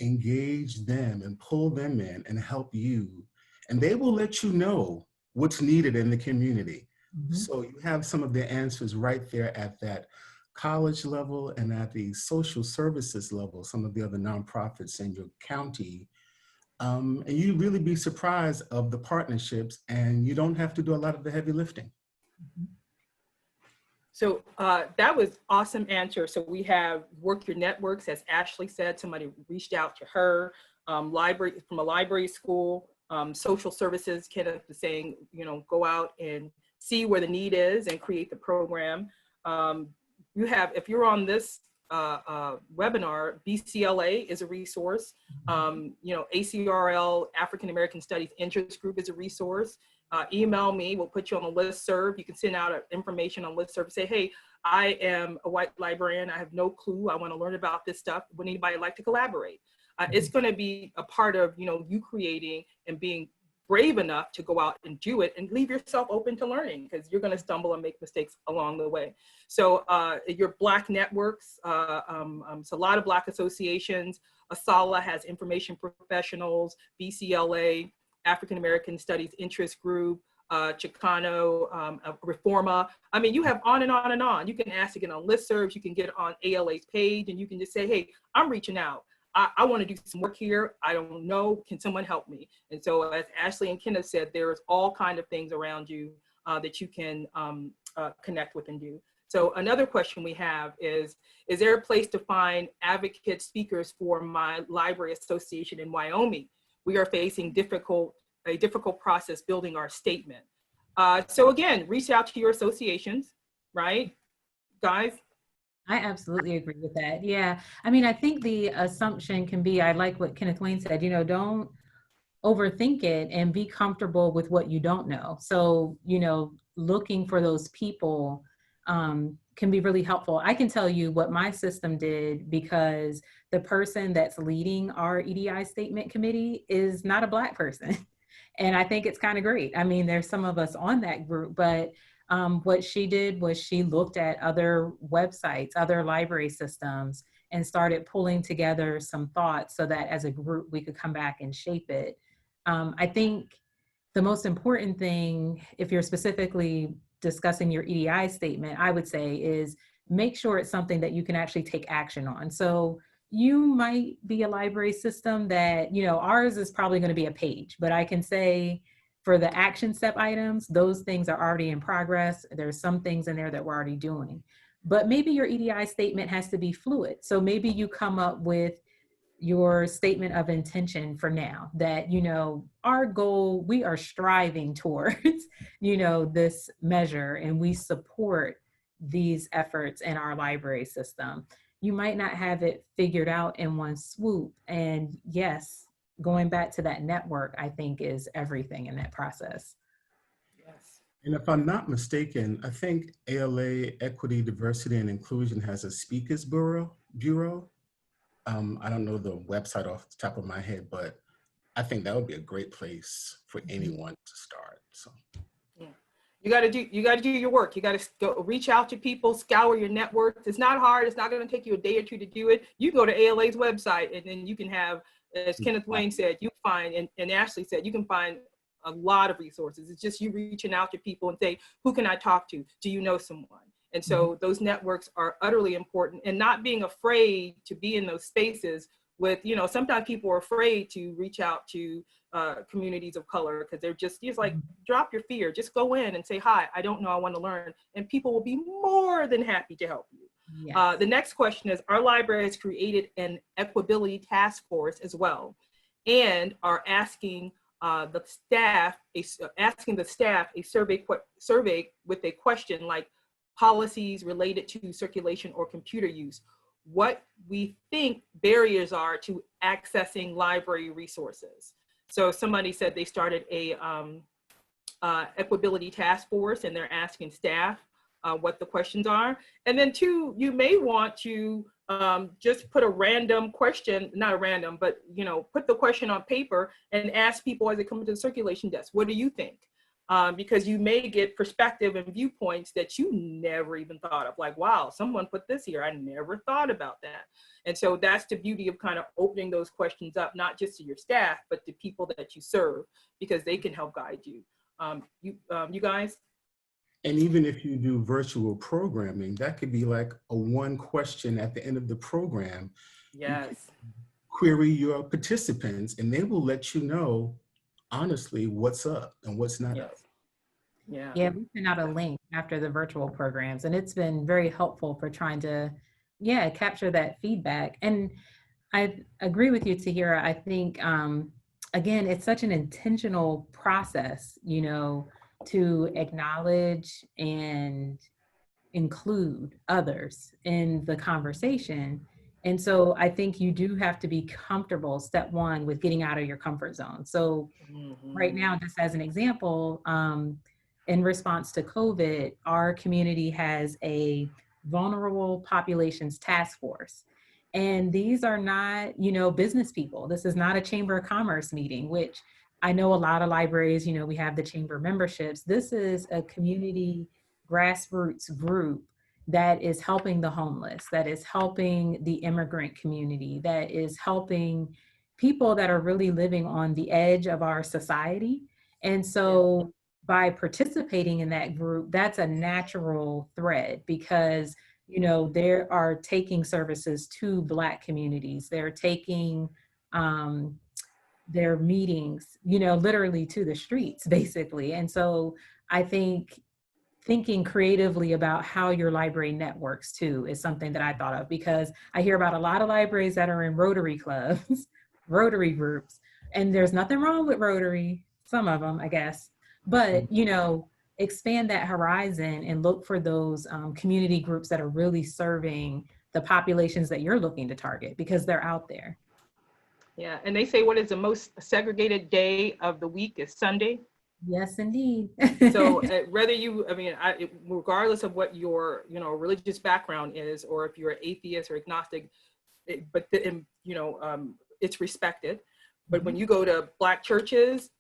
Engage them and pull them in and help you. And they will let you know what's needed in the community. So you have some of the answers right there at that college level and at the social services level, some of the other nonprofits in your county. And you'd really be surprised of the partnerships, and you don't have to do a lot of the heavy lifting. So that was awesome answer. So we have work your networks, as Ashley said, somebody reached out to her, library from a library school, social services, Kenneth was saying, go out and see where the need is and create the program. You have, if you're on this webinar, BCLA is a resource. ACRL, African American Studies Interest Group, is a resource. Email me, we'll put you on a listserv. You can send out information on listserv, say, hey, I am a white librarian, I have no clue, I want to learn about this stuff. Would anybody like to collaborate? It's going to be a part of you creating and being brave enough to go out and do it, and leave yourself open to learning, because you're going to stumble and make mistakes along the way. So your Black networks, so a lot of Black associations. ASALA has information professionals, BCLA, African American Studies Interest Group, Chicano, Reforma. I mean, you have on and on and on. You can ask to get on listservs, you can get on ALA's page, and you can just say, hey, I'm reaching out. I want to do some work here. I don't know. Can someone help me? And so, as Ashley and Kenneth said, there's all kinds of things around you that you can connect with and do. So another question we have is there a place to find advocate speakers for my library association in Wyoming? We are facing a difficult process building our statement. So again, reach out to your associations, right, guys? I absolutely agree with that. Yeah. I mean, I think the assumption can be, I like what Kenneth Wayne said, don't overthink it and be comfortable with what you don't know. So, looking for those people can be really helpful. I can tell you what my system did, because the person that's leading our EDI statement committee is not a Black person. And I think it's kind of great. I mean, there's some of us on that group, but what she did was she looked at other websites, other library systems, and started pulling together some thoughts so that as a group we could come back and shape it. I think the most important thing, if you're specifically discussing your EDI statement, I would say is make sure it's something that you can actually take action on. So you might be a library system that, you know, ours is probably going to be a page, but I can say for the action step items, those things are already in progress. There's some things in there that we're already doing, but maybe your EDI statement has to be fluid. So maybe you come up with your statement of intention for now that, you know, our goal, we are striving towards, you know, this measure, and we support these efforts in our library system. You might not have it figured out in one swoop. And yes, going back to that network, I think is everything in that process. Yes. And if I'm not mistaken, I think ALA Equity, Diversity, and Inclusion has a Speakers Bureau. I don't know the website off the top of my head, but I think that would be a great place for anyone to start. So Yeah. You got to do your work. You got to go reach out to people, scour your networks. It's not hard. It's not going to take you a day or two to do it. You go to ALA's website, and then you can have, as Kenneth Wayne said, you find, and Ashley said, you can find a lot of resources. It's just you reaching out to people and say, who can I talk to? Do you know someone? And so those networks are utterly important, and not being afraid to be in those spaces with, you know, sometimes people are afraid to reach out to communities of color because they're just like, drop your fear, just go in and say, hi, I don't know, I want to learn. And people will be more than happy to help you. Yes. The next question is, our library has created an equability task force as well, and are asking the staff a survey with a question like policies related to circulation or computer use, what we think barriers are to accessing library resources. So somebody said they started a equability task force, and they're asking staff what the questions are. And then two, you may want to just put a random question, not a random, but, you know, put the question on paper and ask people as they come to the circulation desk, what do you think? Because you may get perspective and viewpoints that you never even thought of, like, wow, someone put this here, I never thought about that. And so that's the beauty of kind of opening those questions up, not just to your staff, but to people that you serve, because they can help guide you. You guys? and even if you do virtual programming, that could be like a one question at the end of the program. Yes. Query your participants, and they will let you know honestly what's up and what's not up. Yeah. Yeah, we sent out a link after the virtual programs, and it's been very helpful for trying to, capture that feedback. And I agree with you, Tahira. I think, again, it's such an intentional process, you know, to acknowledge and include others in the conversation. And so I think you do have to be comfortable, step one, with getting out of your comfort zone. So right now, just as an example, in response to COVID, our community has a vulnerable populations task force. And these are not, you know, business people. This is not a Chamber of Commerce meeting, which I know a lot of libraries, you know, we have the chamber memberships. This is a community grassroots group that is helping the homeless, that is helping the immigrant community, that is helping people that are really living on the edge of our society. And so by participating in that group, that's a natural thread, because, you know, they are taking services to Black communities. They're taking their meetings, you know, literally to the streets, basically. And so I think thinking creatively about how your library networks too is something that I thought of, because I hear about a lot of libraries that are in Rotary clubs, Rotary groups, and there's nothing wrong with Rotary, some of them, I guess, but, you know, expand that horizon and look for those community groups that are really serving the populations that you're looking to target, because they're out there. Yeah, and they say what is the most segregated day of the week is Sunday. Yes, indeed. So whether you, I mean, regardless of what your, religious background is, or if you're atheist or agnostic, it's respected. But when you go to Black churches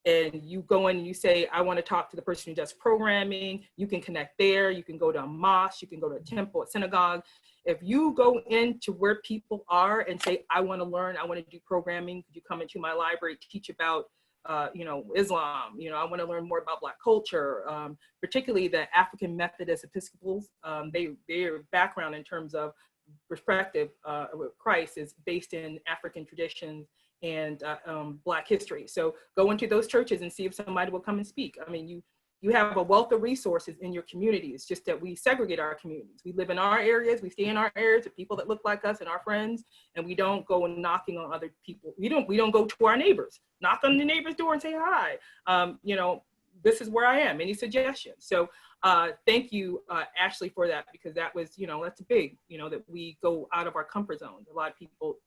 and you go in and you say, I want to talk to the person who does programming, you can connect there. You can go to a mosque, you can go to a temple, a synagogue. If you go into where people are and say, I want to learn, I want to do programming, could you come into my library, teach about Islam, I want to learn more about Black culture, particularly the African Methodist Episcopals. Their background in terms of perspective with Christ is based in African traditions and Black history. So go into those churches and see if somebody will come and speak. I mean, you have a wealth of resources in your community. It's just that we segregate our communities. We live in our areas, we stay in our areas with people that look like us and our friends, and we don't go knocking on other people. We don't go to our neighbors, knock on the neighbor's door and say hi. This is where I am, any suggestions? So thank you, Ashley, for that, because that was, that's big, that we go out of our comfort zone. A lot of people,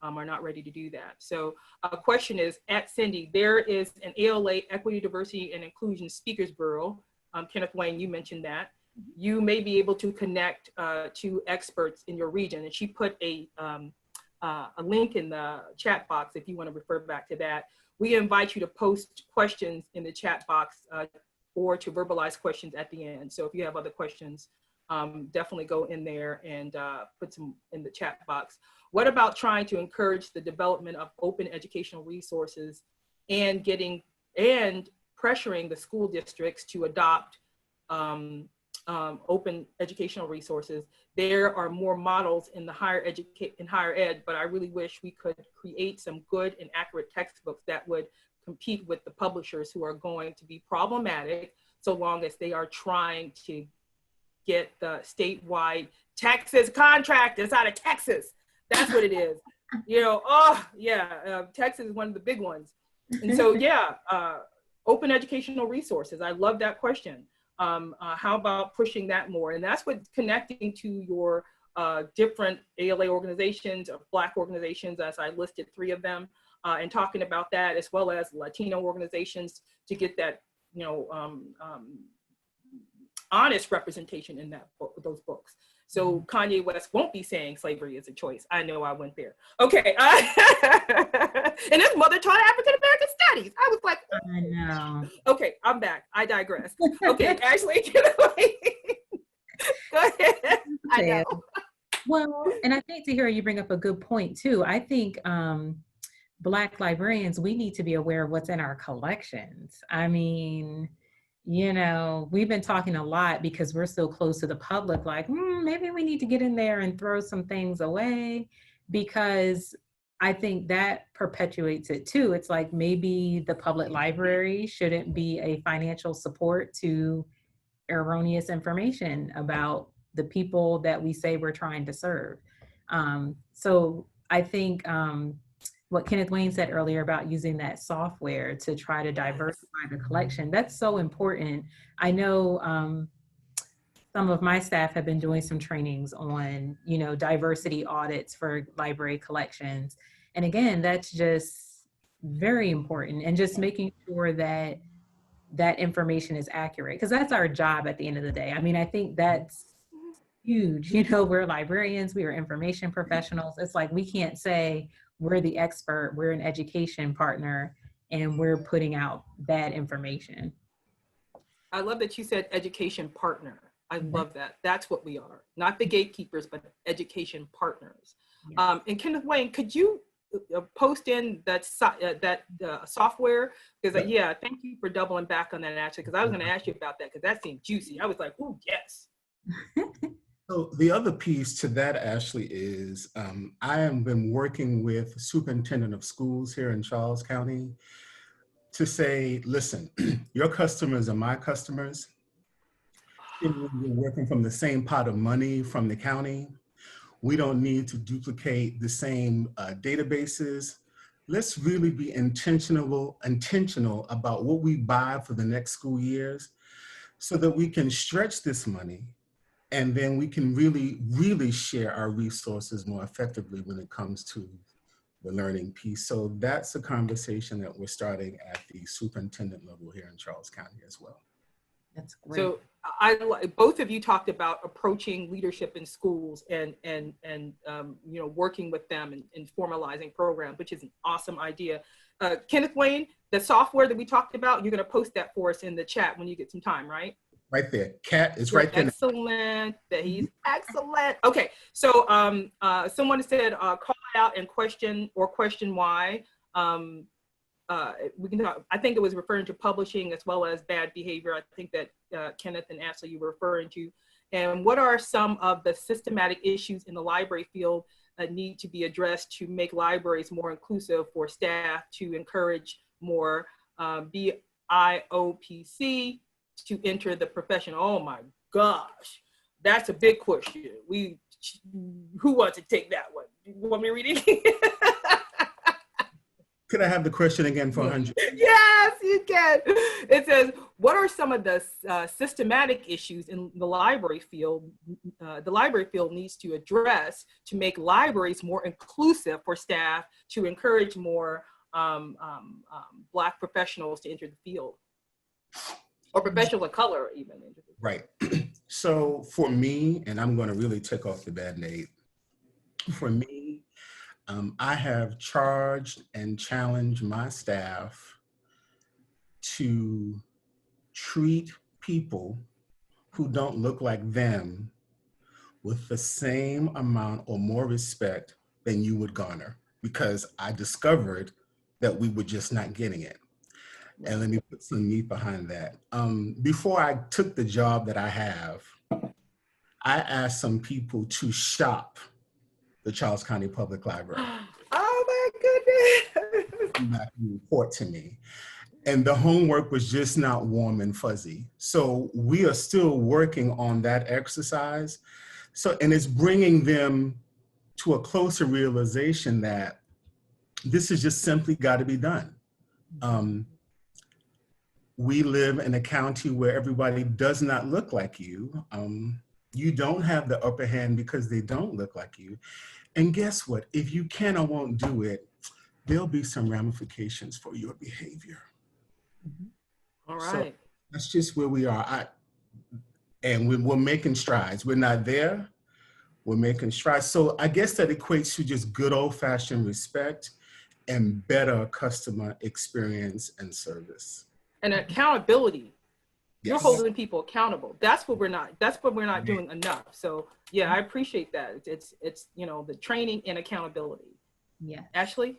are not ready to do that. So question is, at Cindy, there is an ALA Equity, Diversity, and Inclusion Speakers Bureau. Kenneth Wayne, you mentioned that. You may be able to connect to experts in your region. And she put a link in the chat box if you want to refer back to that. We invite you to post questions in the chat box or to verbalize questions at the end. So if you have other questions, definitely go in there and put some in the chat box. What about trying to encourage the development of open educational resources and pressuring the school districts to adopt open educational resources? There are more models in the higher ed, but I really wish we could create some good and accurate textbooks that would compete with the publishers who are going to be problematic so long as they are trying to get the statewide Texas contractors out of Texas. That's what it is. Texas is one of the big ones. And so, open educational resources. I love that question. How about pushing that more? And that's what connecting to your different ALA organizations or Black organizations, as I listed 3 of them, and talking about that, as well as Latino organizations, to get that, honest representation in those books. So Kanye West won't be saying slavery is a choice. I know I went there. Okay. And his mother taught African-American studies. I was like, ooh. I know. Okay, I'm back. I digress. Okay, Ashley, go ahead. I know. Well, and I think to hear you bring up a good point too. I think Black librarians, we need to be aware of what's in our collections. I mean, we've been talking a lot because we're so close to the public, like, maybe we need to get in there and throw some things away, because I think that perpetuates it too. It's like maybe the public library shouldn't be a financial support to erroneous information about the people that we say we're trying to serve. So I think what Kenneth Wayne said earlier about using that software to try to diversify the collection, that's so important. I know some of my staff have been doing some trainings on, diversity audits for library collections. And again, that's just very important, and just making sure that that information is accurate, because that's our job at the end of the day. I mean, I think that's huge. We're librarians, we are information professionals. It's like, we can't say we're the expert, we're an education partner, and we're putting out bad information. I love that you said education partner. I love that. That's what we are. Not the gatekeepers, but education partners. Yeah. And Kenneth Wayne, could you post in that software? Because thank you for doubling back on that, actually, because I was going to ask you about that, because that seemed juicy. I was like, oh, yes. So the other piece to that, Ashley, is I have been working with superintendent of schools here in Charles County to say, listen, your customers are my customers. We're working from the same pot of money from the county. We don't need to duplicate the same databases. Let's really be intentional about what we buy for the next school years, so that we can stretch this money, and then we can really, really share our resources more effectively when it comes to the learning piece. So that's a conversation that we're starting at the superintendent level here in Charles County as well. That's great. So both of you talked about approaching leadership in schools and working with them and formalizing programs, which is an awesome idea. Kenneth Wayne, the software that we talked about, you're going to post that for us in the chat when you get some time, right? Right there. Cat is right there. Excellent. He's excellent. Okay. So someone said call it out and question why. We can talk, I think it was referring to publishing as well as bad behavior. I think that Kenneth and Ashley, you were referring to. And what are some of the systematic issues in the library field that need to be addressed to make libraries more inclusive for staff, to encourage more BIOPC to enter the profession? Oh my gosh, that's a big question. Who wants to take that one? You want me to read it? Could I have the question again for 100? Yes, you can. It says, what are some of the systematic issues in the library field the library field needs to address to make libraries more inclusive for staff, to encourage more Black professionals to enter the field, or professionals of color even? Right. So for me, and I'm going to really take off the Band-Aid, for me, I have charged and challenged my staff to treat people who don't look like them with the same amount or more respect than you would garner, because I discovered that we were just not getting it. And let me put some meat behind that. Before I took the job that I have, I asked some people to shop the Charles County Public Library. Oh my goodness. Back and report to me. And the homework was just not warm and fuzzy. So we are still working on that exercise. So, and it's bringing them to a closer realization that this has just simply got to be done. We live in a county where everybody does not look like you. You don't have the upper hand because they don't look like you. And guess what? If you can or won't do it, there'll be some ramifications for your behavior. All right. So that's just where we are. And we're making strides. We're not there. We're making strides. So I guess that equates to just good old-fashioned respect and better customer experience and service. And accountability. Yes. You're holding people accountable. That's what we're not doing enough. So yeah, I appreciate that. It's the training and accountability. Yeah. Ashley?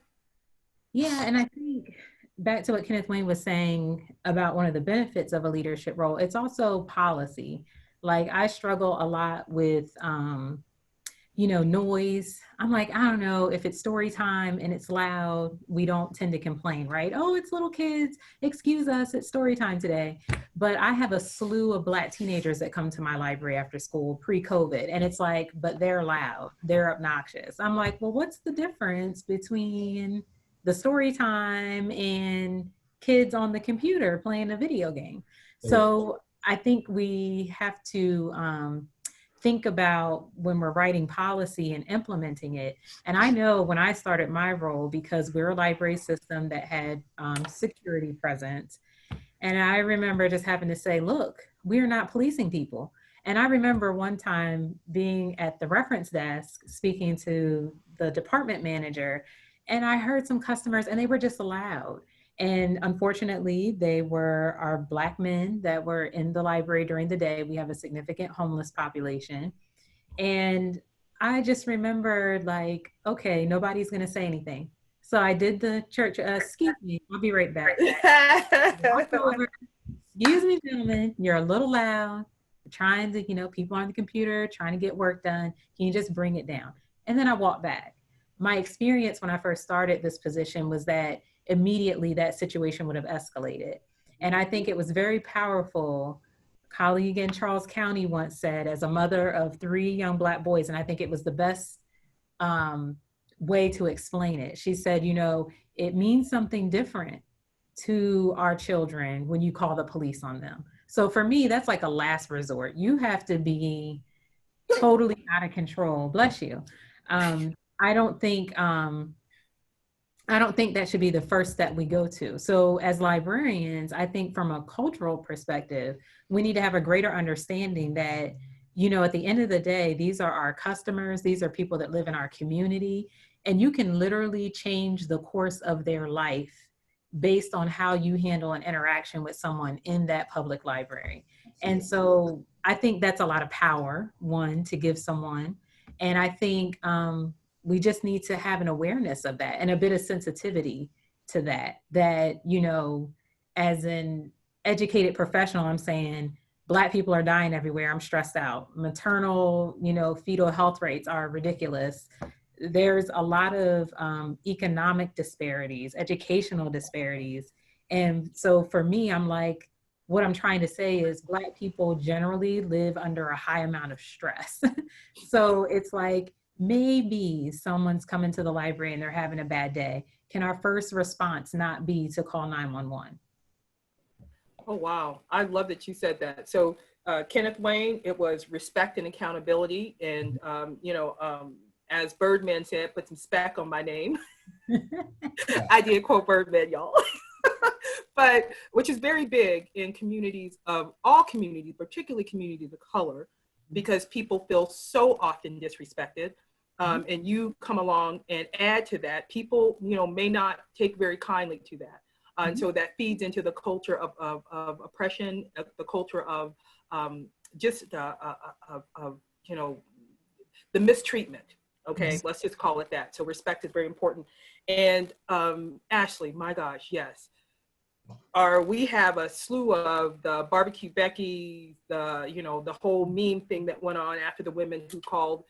Yeah, and I think back to what Kenneth Wayne was saying about one of the benefits of a leadership role, it's policy. Like I struggle a lot with noise. I'm like, I don't know, if it's story time and it's loud, we don't tend to complain, right? Oh, it's little kids, excuse us, it's story time today. But I have a slew of Black teenagers that come to my library after school pre-COVID, and it's like, but they're loud, they're obnoxious. I'm like, well, what's the difference between the story time and kids on the computer playing a video game? So I think we have to think about when we're writing policy and implementing it. And I know when I started my role, because we're a library system that had security present, and I remember just having to say, look, we're not policing people. And I remember one time being at the reference desk, speaking to the department manager, and I heard some customers and they were just loud. And unfortunately, they were our Black men that were in the library during the day. We have a significant homeless population. And I just remembered like, okay, nobody's gonna say anything. So I did the church, excuse me, I'll be right back. Walked over, excuse me, gentlemen, you're a little loud. We're trying to, people on the computer, trying to get work done. Can you just bring it down? And then I walked back. My experience when I first started this position was that immediately that situation would have escalated. And I think it was very powerful. A colleague in Charles County once said, as a mother of 3 young Black boys, and I think it was the best way to explain it. She said, it means something different to our children when you call the police on them. So for me, that's like a last resort. You have to be totally out of control. Bless you. I don't think I don't think that should be the first step we go to. So as librarians, I think from a cultural perspective, we need to have a greater understanding that, you know, at the end of the day, these are our customers, these are people that live in our community, and you can literally change the course of their life based on how you handle an interaction with someone in that public library. And so I think that's a lot of power, one, to give someone. And I think we just need to have an awareness of that and a bit of sensitivity to that, you know, as an educated professional, I'm saying Black people are dying everywhere. I'm stressed out. Maternal, you know, fetal health rates are ridiculous. There's a lot of economic disparities, educational disparities. And so for me, I'm like, what I'm trying to say is Black people generally live under a high amount of stress. So it's like, maybe someone's coming to the library and they're having a bad day. Can our first response not be to call 911? Oh, wow. I love that you said that. So Kenneth Wayne, it was respect and accountability. And, you know, as Birdman said, put some spec on my name. I did quote Birdman, y'all. But which is very big in communities of all communities, particularly communities of color, because people feel so often disrespected. And you come along and add to that. People, you know, may not take very kindly to that. And so that feeds into the culture of oppression, the culture of just, you know, the mistreatment. Okay, let's just call it that. So respect is very important. And Ashley, my gosh, yes. We have a slew of the barbecue Becky, you know, the whole meme thing that went on after the women who called,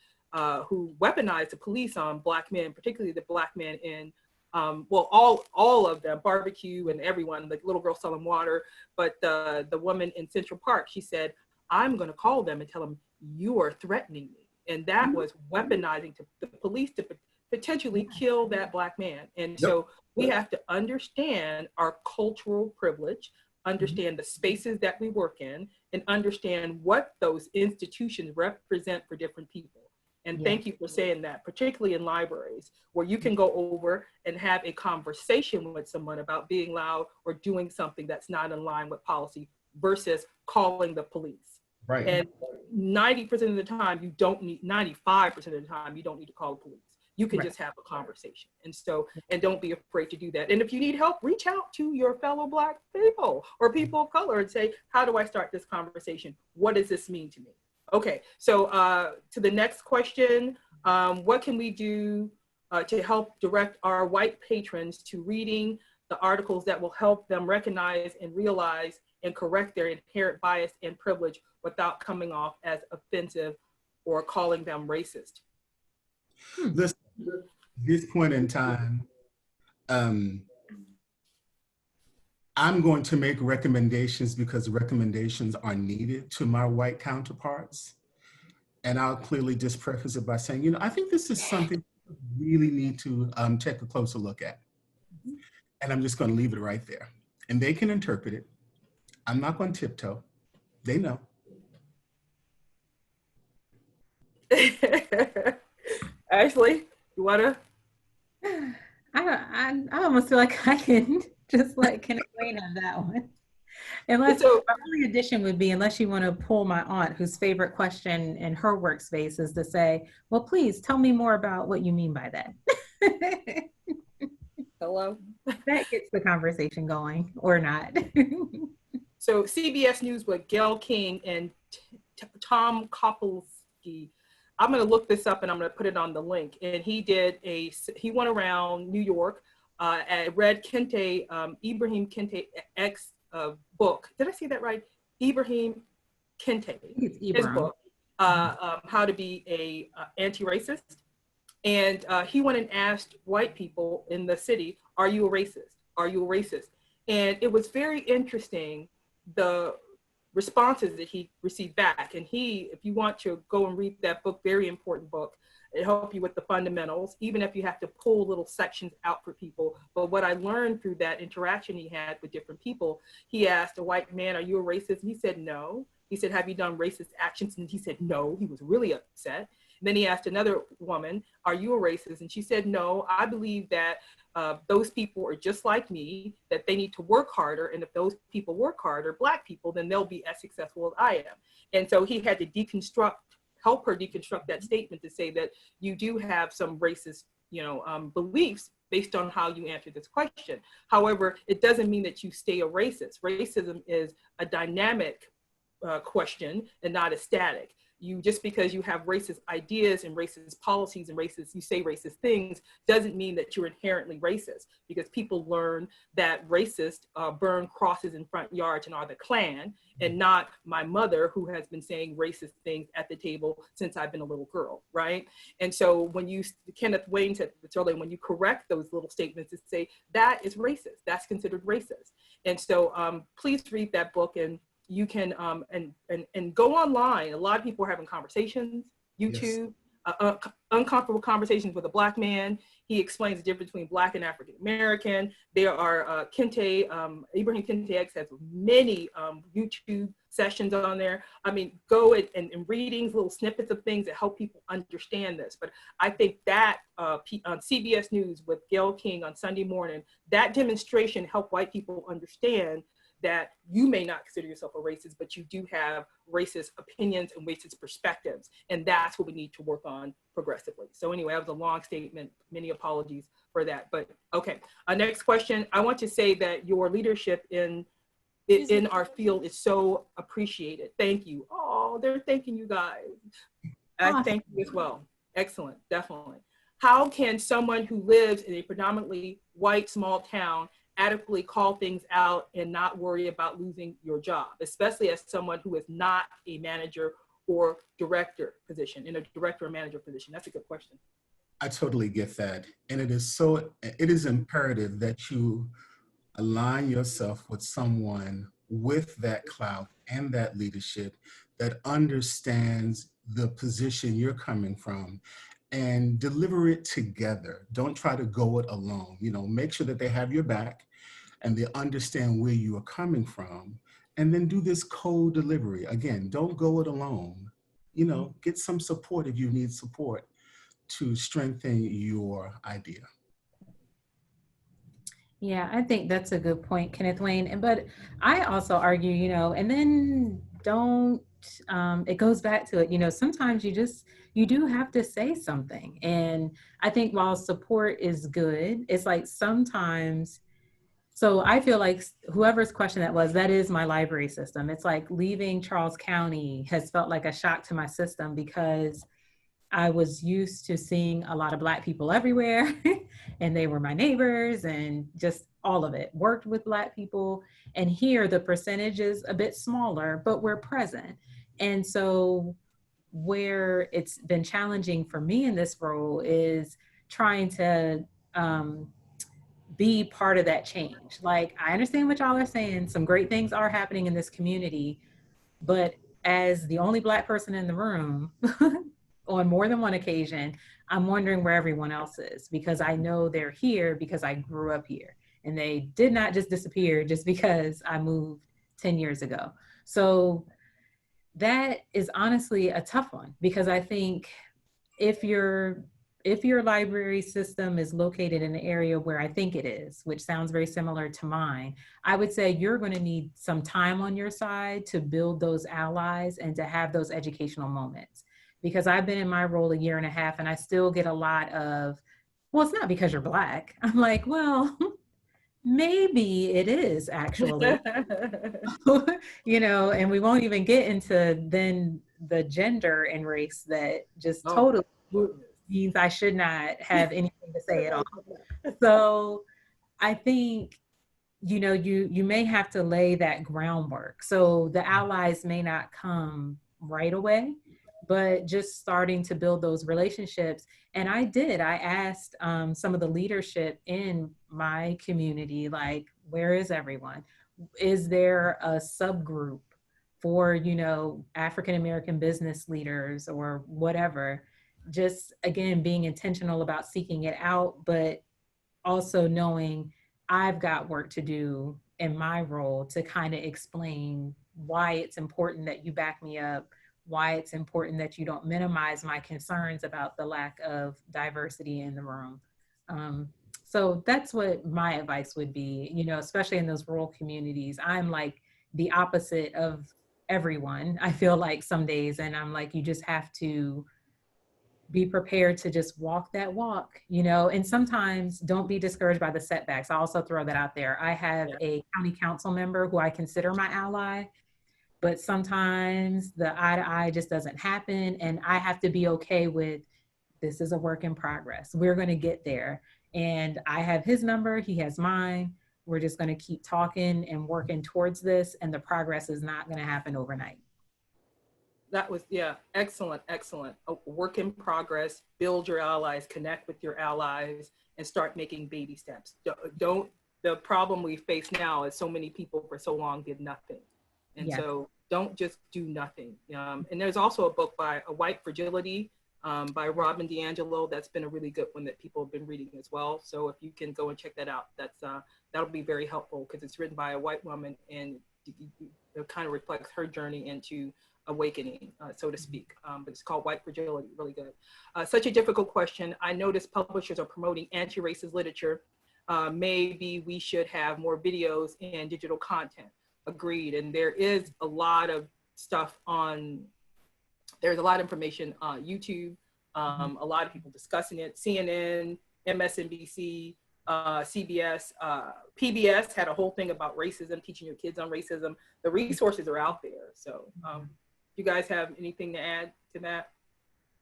who weaponized the police on Black men, particularly the Black men in, well, all of them, barbecue and everyone, the little girl selling water, but the woman in Central Park, she said, I'm gonna call them and tell them you are threatening me. And that was weaponizing to the police to potentially kill that Black man. And so we have to understand our cultural privilege, understand the spaces that we work in, and understand what those institutions represent for different people. And thank you for saying that, particularly in libraries, where you can go over and have a conversation with someone about being loud or doing something that's not in line with policy versus calling the police. Right. And 90% of the time, you don't need, 95% of the time, you don't need to call the police. You can just have a conversation. And so, and don't be afraid to do that. And if you need help, reach out to your fellow Black people or people of color and say, how do I start this conversation? What does this mean to me? Okay, so to the next question, what can we do to help direct our white patrons to reading the articles that will help them recognize and realize and correct their inherent bias and privilege without coming off as offensive or calling them racist? Listen, at this point in time, I'm going to make recommendations because recommendations are needed to my white counterparts. And I'll clearly just preface it by saying, you know, I think this is something we really need to take a closer look at. And I'm just going to leave it right there. And they can interpret it. I'm not going to tiptoe. They know. Ashley, you wanna? I almost feel like I can just let Kenneth Wayne on that one. Unless my only addition would be, unless you want to pull my aunt, whose favorite question in her workspace is to say, well, please tell me more about what you mean by that. Hello. That gets the conversation going, or not. So CBS News with Gail King and Tom Kopelski. I'm going to look this up and I'm going to put it on the link. And he went around New York and read Kente, Ibrahim Kente X book. Did I say that right? Ibrahim Kente, his book, How to Be a Anti-Racist. And he went and asked white people in the city, are you a racist? Are you a racist? And it was very interesting, the responses that he received back. And if you want to go and read that book, very important book, it helps you with the fundamentals, even if you have to pull little sections out for people. But what I learned through that interaction he had with different people, he asked a white man, are you a racist? And he said, no. He said, have you done racist actions? And he said, no. He was really upset. Then he asked another woman, are you a racist? And she said, no, I believe that those people are just like me, that they need to work harder. And if those people work harder, Black people, then they'll be as successful as I am. And so he had to help her deconstruct that statement to say that you do have some racist, beliefs based on how you answer this question. However, it doesn't mean that you stay a racist. Racism is a dynamic question and not a static. Just because you have racist ideas and racist policies and you say racist things doesn't mean that you're inherently racist, because people learn that racists burn crosses in front yards and are the Klan, and not my mother, who has been saying racist things at the table since I've been a little girl, right? And so Kenneth Wayne said this earlier, when you correct those little statements to say that is racist, that's considered racist. And so please read that book, and you can and go online. A lot of people are having conversations, YouTube, yes. Uncomfortable conversations with a Black man. He explains the difference between Black and African American. There are Ibrahim Kente X has many YouTube sessions on there. I mean, go and readings, little snippets of things that help people understand this. But I think that on CBS News with Gayle King on Sunday morning, that demonstration helped white people understand that you may not consider yourself a racist, but you do have racist opinions and racist perspectives. And that's what we need to work on progressively. So anyway, that was a long statement. Many apologies for that. But okay, next question. I want to say that your leadership in our field is so appreciated. Thank you. Oh, they're thanking you guys. I thank you as well. Excellent, definitely. How can someone who lives in a predominantly white small town adequately call things out and not worry about losing your job, especially as someone who is not a manager or director position, in a director or manager position? That's a good question. I totally get that. And it is imperative that you align yourself with someone with that clout and that leadership that understands the position you're coming from, and deliver it together. Don't try to go it alone. Make sure that they have your back and they understand where you are coming from, and then do this co-delivery. Again, don't go it alone. Get some support if you need support to strengthen your idea. Yeah, I think that's a good point, Kenneth Wayne. But I also argue, and then it goes back to it, sometimes you do have to say something. And I think while support is good, it's like sometimes, so I feel like whoever's question that is my library system. It's like leaving Charles County has felt like a shock to my system, because I was used to seeing a lot of Black people everywhere and they were my neighbors and just all of it. Worked with Black people, and here the percentage is a bit smaller, but we're present. And so where it's been challenging for me in this role is trying to be part of that change. Like, I understand what y'all are saying. Some great things are happening in this community, but as the only Black person in the room, on more than one occasion, I'm wondering where everyone else is, because I know they're here because I grew up here, and they did not just disappear just because I moved 10 years ago. So that is honestly a tough one, because I think if your library system is located in an area where I think it is, which sounds very similar to mine, I would say you're going to need some time on your side to build those allies and to have those educational moments. Because I've been in my role 1.5 years and I still get a lot of, well, it's not because you're Black. I'm like, well, maybe it is actually, and we won't even get into then the gender and race that just totally means I should not have anything to say at all. So I think, you may have to lay that groundwork. So the allies may not come right away, but just starting to build those relationships. And I asked some of the leadership in my community, like, where is everyone? Is there a subgroup for, African-American business leaders or whatever? Just, again, being intentional about seeking it out, but also knowing I've got work to do in my role to kind of explain why it's important that you back me up, why it's important that you don't minimize my concerns about the lack of diversity in the room. So that's what my advice would be, you know, especially in those rural communities. I'm like the opposite of everyone, I feel like some days, and I'm like, you just have to be prepared to just walk that walk, you know, and sometimes don't be discouraged by the setbacks. I also throw that out there. I have a county council member who I consider my ally, but sometimes the eye to eye just doesn't happen. And I have to be okay with, this is a work in progress. We're going to get there. And I have his number, he has mine. We're just going to keep talking and working towards this. And the progress is not going to happen overnight. That was, yeah, excellent, excellent. A work in progress, build your allies, connect with your allies, and start making baby steps. Don't, the problem we face now is so many people for so long did nothing. And so don't just do nothing. And there's also a book by A White Fragility by Robin DiAngelo. That's been a really good one that people have been reading as well. So if you can go and check that out, that'll be very helpful because it's written by a white woman and it kind of reflects her journey into awakening, so to speak. But it's called White Fragility, really good. Such a difficult question. I notice publishers are promoting anti-racist literature. Maybe we should have more videos and digital content. Agreed. And there is a lot of stuff there's a lot of information on YouTube, a lot of people discussing it. CNN, MSNBC, CBS, PBS had a whole thing about racism, teaching your kids on racism. The resources are out there. So you guys have anything to add to that?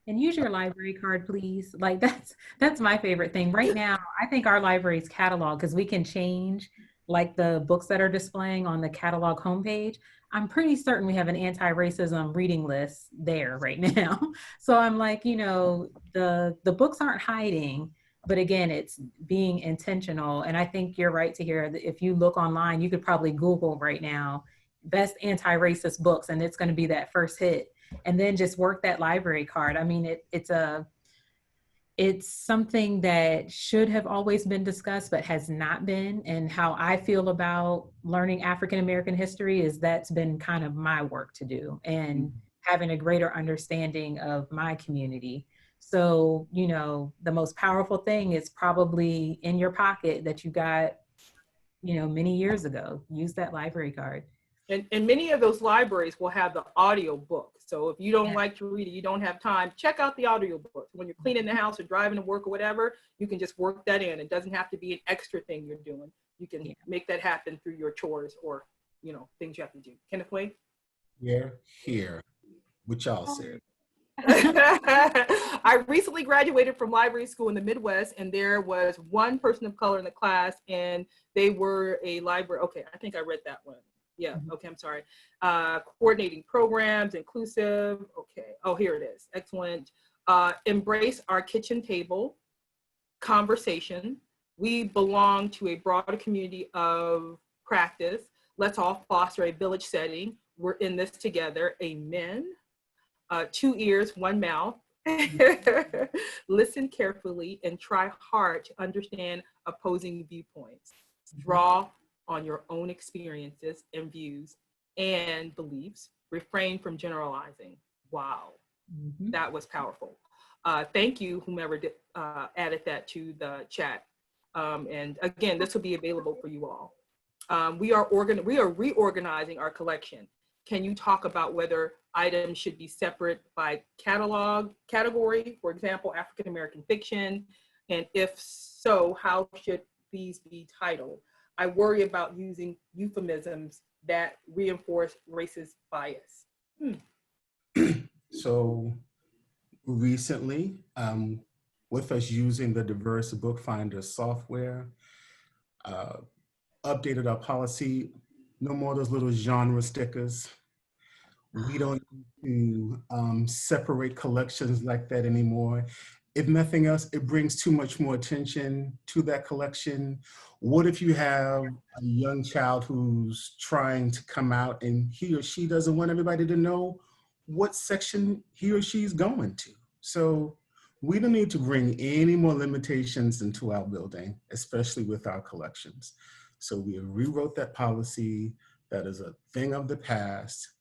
And use your library card, please. Like that's my favorite thing. Right now, I think our library's catalog, because we can change like the books that are displaying on the catalog homepage. I'm pretty certain we have an anti-racism reading list there right now. So I'm like, you know, the books aren't hiding, but again, it's being intentional. And I think you're right to hear that if you look online, you could probably Google right now, best anti-racist books, and it's going to be that first hit. And then just work that library card. I mean, it's something that should have always been discussed, but has not been. And how I feel about learning African-American history is that's been kind of my work to do, and having a greater understanding of my community. So, you know, the most powerful thing is probably in your pocket that you got, you know, many years ago. Use that library card. And many of those libraries will have the audio book. So if you don't like to read it, you don't have time, check out the audio book. When you're cleaning the house or driving to work or whatever, you can just work that in. It doesn't have to be an extra thing you're doing. You can make that happen through your chores or, you know, things you have to do. Kenneth Wayne? Here, what y'all said. I recently graduated from library school in the Midwest, and there was one person of color in the class, and they were a library. Okay, I think I read that one. Yeah, okay, I'm sorry. Coordinating programs, inclusive, okay. Oh, here it is, excellent. Embrace our kitchen table, conversation. We belong to a broader community of practice. Let's all foster a village setting. We're in this together, amen. 2 ears, 1 mouth. Listen carefully and try hard to understand opposing viewpoints. Draw on your own experiences and views and beliefs. Refrain from generalizing. Wow, that was powerful. Thank you, whomever added that to the chat. And again, this will be available for you all. We are reorganizing our collection. Can you talk about whether items should be separate by category, for example, African American fiction? And if so, how should these be titled? I worry about using euphemisms that reinforce racist bias. So recently, with us using the diverse book finder software, updated our policy. No more of those little genre stickers. We don't need to separate collections like that anymore. If nothing else, it brings too much more attention to that collection. What if you have a young child who's trying to come out and he or she doesn't want everybody to know what section he or she's going to? So we don't need to bring any more limitations into our building, especially with our collections. So we rewrote that policy. That is a thing of the past.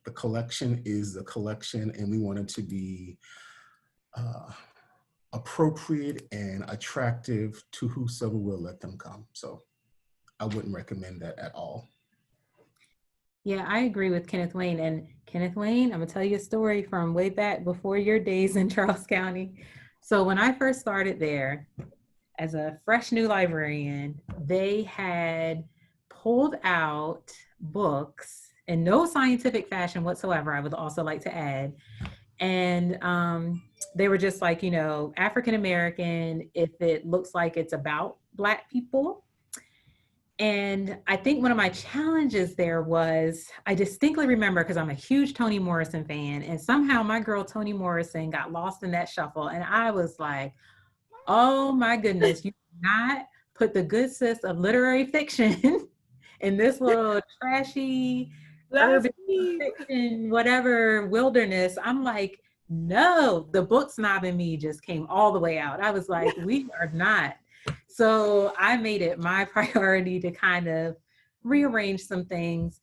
the collection is the collection, and we want it to be appropriate and attractive to whosoever will let them come. So I wouldn't recommend that at all. Yeah, I agree with Kenneth Wayne. And Kenneth Wayne, I'm gonna tell you a story from way back before your days in Charles County. So when I first started there as a fresh new librarian, they had pulled out books in no scientific fashion whatsoever, I would also like to add. And they were just like, you know, African American, if it looks like it's about Black people. And I think one of my challenges there was, I distinctly remember, because I'm a huge Toni Morrison fan, and somehow my girl Toni Morrison got lost in that shuffle. And I was like, oh my goodness, you cannot put the good sis of literary fiction in this little trashy urban fiction, whatever wilderness. I'm like, no, the book snob in me just came all the way out. I was like, we are not. So I made it my priority to kind of rearrange some things.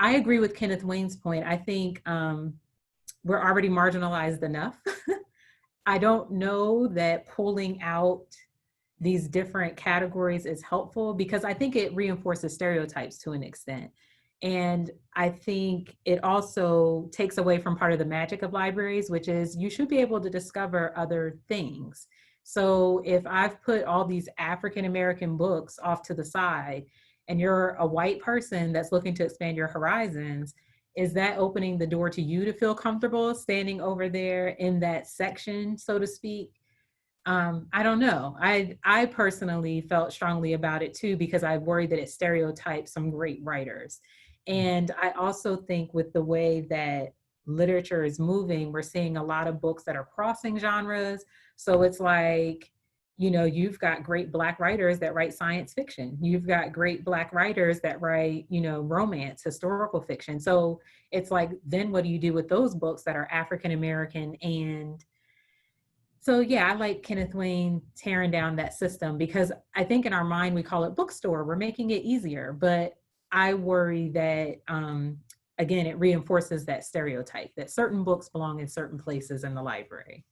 I agree with Kenneth Wayne's point. I think we're already marginalized enough. I don't know that pulling out these different categories is helpful, because I think it reinforces stereotypes to an extent. And I think it also takes away from part of the magic of libraries, which is you should be able to discover other things. So if I've put all these African-American books off to the side and you're a white person that's looking to expand your horizons, is that opening the door to you to feel comfortable standing over there in that section, so to speak? I don't know. I personally felt strongly about it too, because I worry that it stereotypes some great writers. And I also think with the way that literature is moving, we're seeing a lot of books that are crossing genres. So it's like, you know, you've got great Black writers that write science fiction. You've got great Black writers that write, you know, romance, historical fiction. So it's like, then what do you do with those books that are African American? And so, yeah, I like Kenneth Wayne tearing down that system, because I think in our mind, we call it bookstore. We're making it easier. But I worry that, again, it reinforces that stereotype that certain books belong in certain places in the library.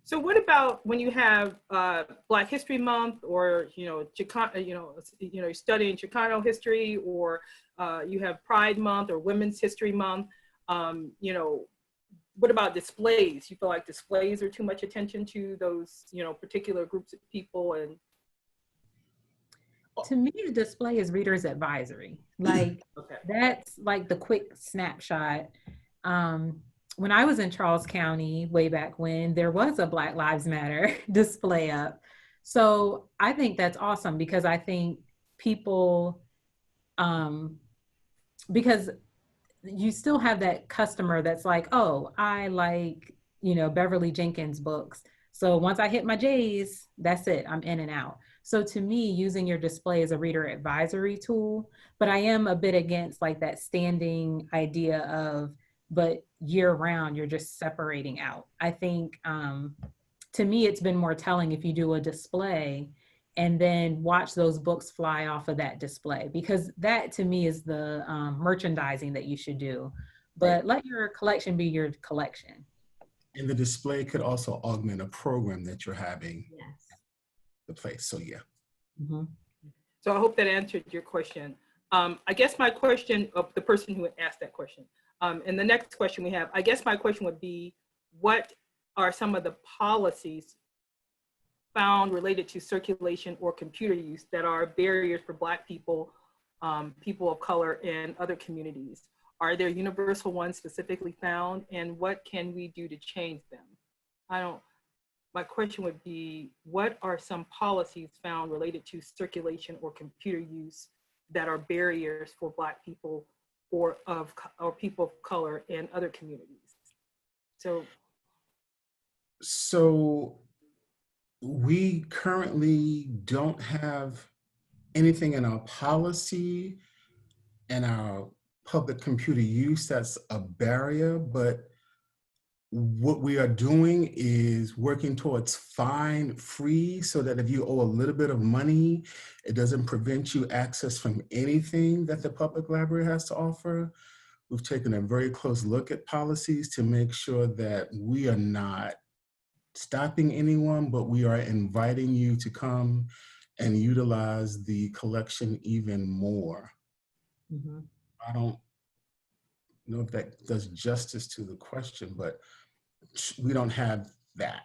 So what about when you have Black History Month, or Chicano, you're studying Chicano history, or you have Pride Month or Women's History Month? What about displays? You feel like displays are too much attention to those, particular groups of people? And to me, the display is reader's advisory. Like, okay. That's like the quick snapshot. When I was in Charles County way back when, there was a Black Lives Matter display up. So I think that's awesome, because I think people, because you still have that customer that's like, oh, I like, Beverly Jenkins books. So once I hit my J's, that's it, I'm in and out. So to me, using your display as a reader advisory tool, but I am a bit against like that standing idea of, but year round, you're just separating out. I think to me, it's been more telling if you do a display and then watch those books fly off of that display, because that to me is the merchandising that you should do. But let your collection be your collection. And the display could also augment a program that you're having. Yes. The place, so yeah. Mm-hmm. So I hope that answered your question. I guess my question of the person who asked that question, and the next question we have, I guess my question would be, what are some of the policies found related to circulation or computer use that are barriers for Black people, people of color, and other communities? Are there universal ones specifically found, and what can we do to change them? My question would be, what are some policies found related to circulation or computer use that are barriers for Black people or people of color and other communities? So we currently don't have anything in our policy and our public computer use that's a barrier, but what we are doing is working towards fine-free, so that if you owe a little bit of money, it doesn't prevent you access from anything that the public library has to offer. We've taken a very close look at policies to make sure that we are not stopping anyone, but we are inviting you to come and utilize the collection even more. Mhm. I don't know if that does justice to the question, but we don't have that.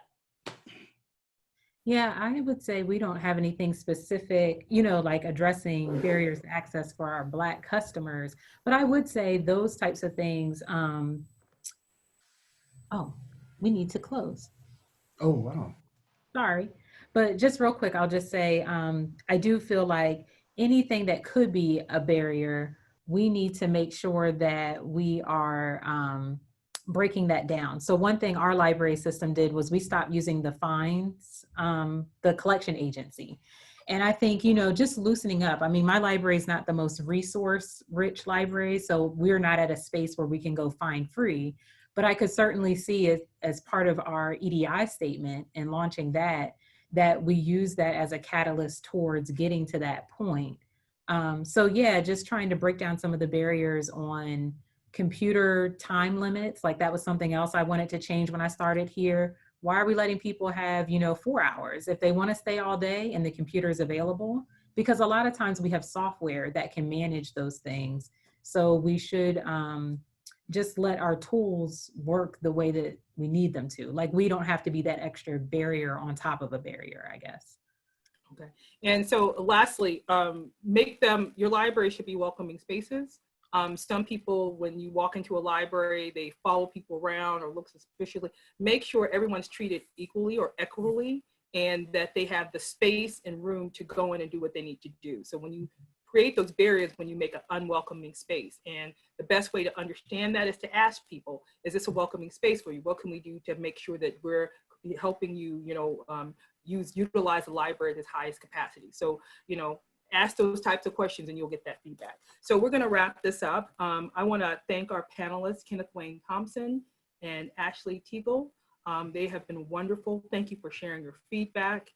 Yeah, I would say we don't have anything specific, like addressing barriers to access for our Black customers. But I would say those types of things, oh, we need to close. Oh, wow. Sorry. But just real quick, I'll just say, I do feel like anything that could be a barrier, we need to make sure that we are breaking that down. So one thing our library system did was we stopped using the fines, the collection agency. And I think, just loosening up. I mean, my library is not the most resource rich library, so we're not at a space where we can go fine free. But I could certainly see it as part of our EDI statement and launching that we use that as a catalyst towards getting to that point. So yeah, just trying to break down some of the barriers on computer time limits. Like that was something else I wanted to change when I started here. Why are we letting people have, 4 hours if they want to stay all day and the computer is available? Because a lot of times we have software that can manage those things. So we should just let our tools work the way that we need them to. Like we don't have to be that extra barrier on top of a barrier, I guess. Okay. And so lastly, your library should be welcoming spaces. Some people, when you walk into a library, they follow people around or look suspiciously. Make sure everyone's treated equally or equitably and that they have the space and room to go in and do what they need to do. So when you create those barriers, when you make an unwelcoming space, and the best way to understand that is to ask people, is this a welcoming space for you? What can we do to make sure that we're helping you, utilize the library at its highest capacity? So, ask those types of questions and you'll get that feedback. So we're gonna wrap this up. I wanna thank our panelists, Kenneth Wayne Thompson and Ashley Tegel. They have been wonderful. Thank you for sharing your feedback.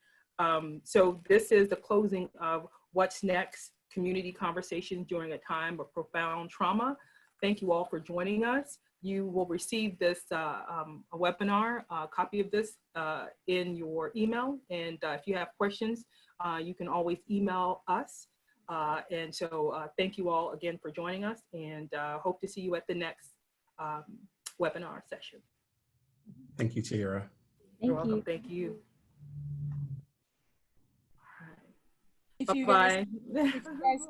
So this is the closing of What's Next? Community Conversations During a Time of Profound Trauma. Thank you all for joining us. You will receive this a webinar, a copy of this in your email. And if you have questions, you can always email us. And so thank you all again for joining us, and hope to see you at the next webinar session. Thank you, Tiara. You're welcome. Thank you. If you guys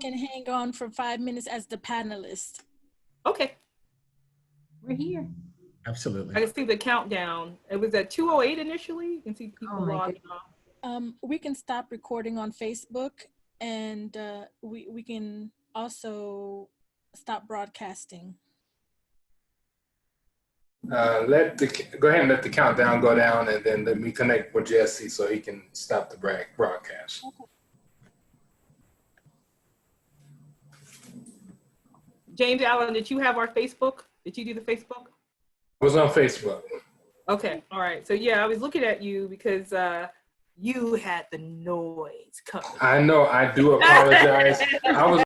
can hang on for 5 minutes as the panelist. Okay. We're here. Absolutely. I can see the countdown. It was at 2:08 initially. You can see people logging on. We can stop recording on Facebook, and we can also stop broadcasting. Go ahead and let the countdown go down, and then let me connect with Jesse so he can stop the broadcast. Okay. James Allen, did you have our Facebook? Did you do the Facebook? I was on Facebook. Okay, all right. So yeah, I was looking at you because you had the noise coming. I know, I do apologize. I was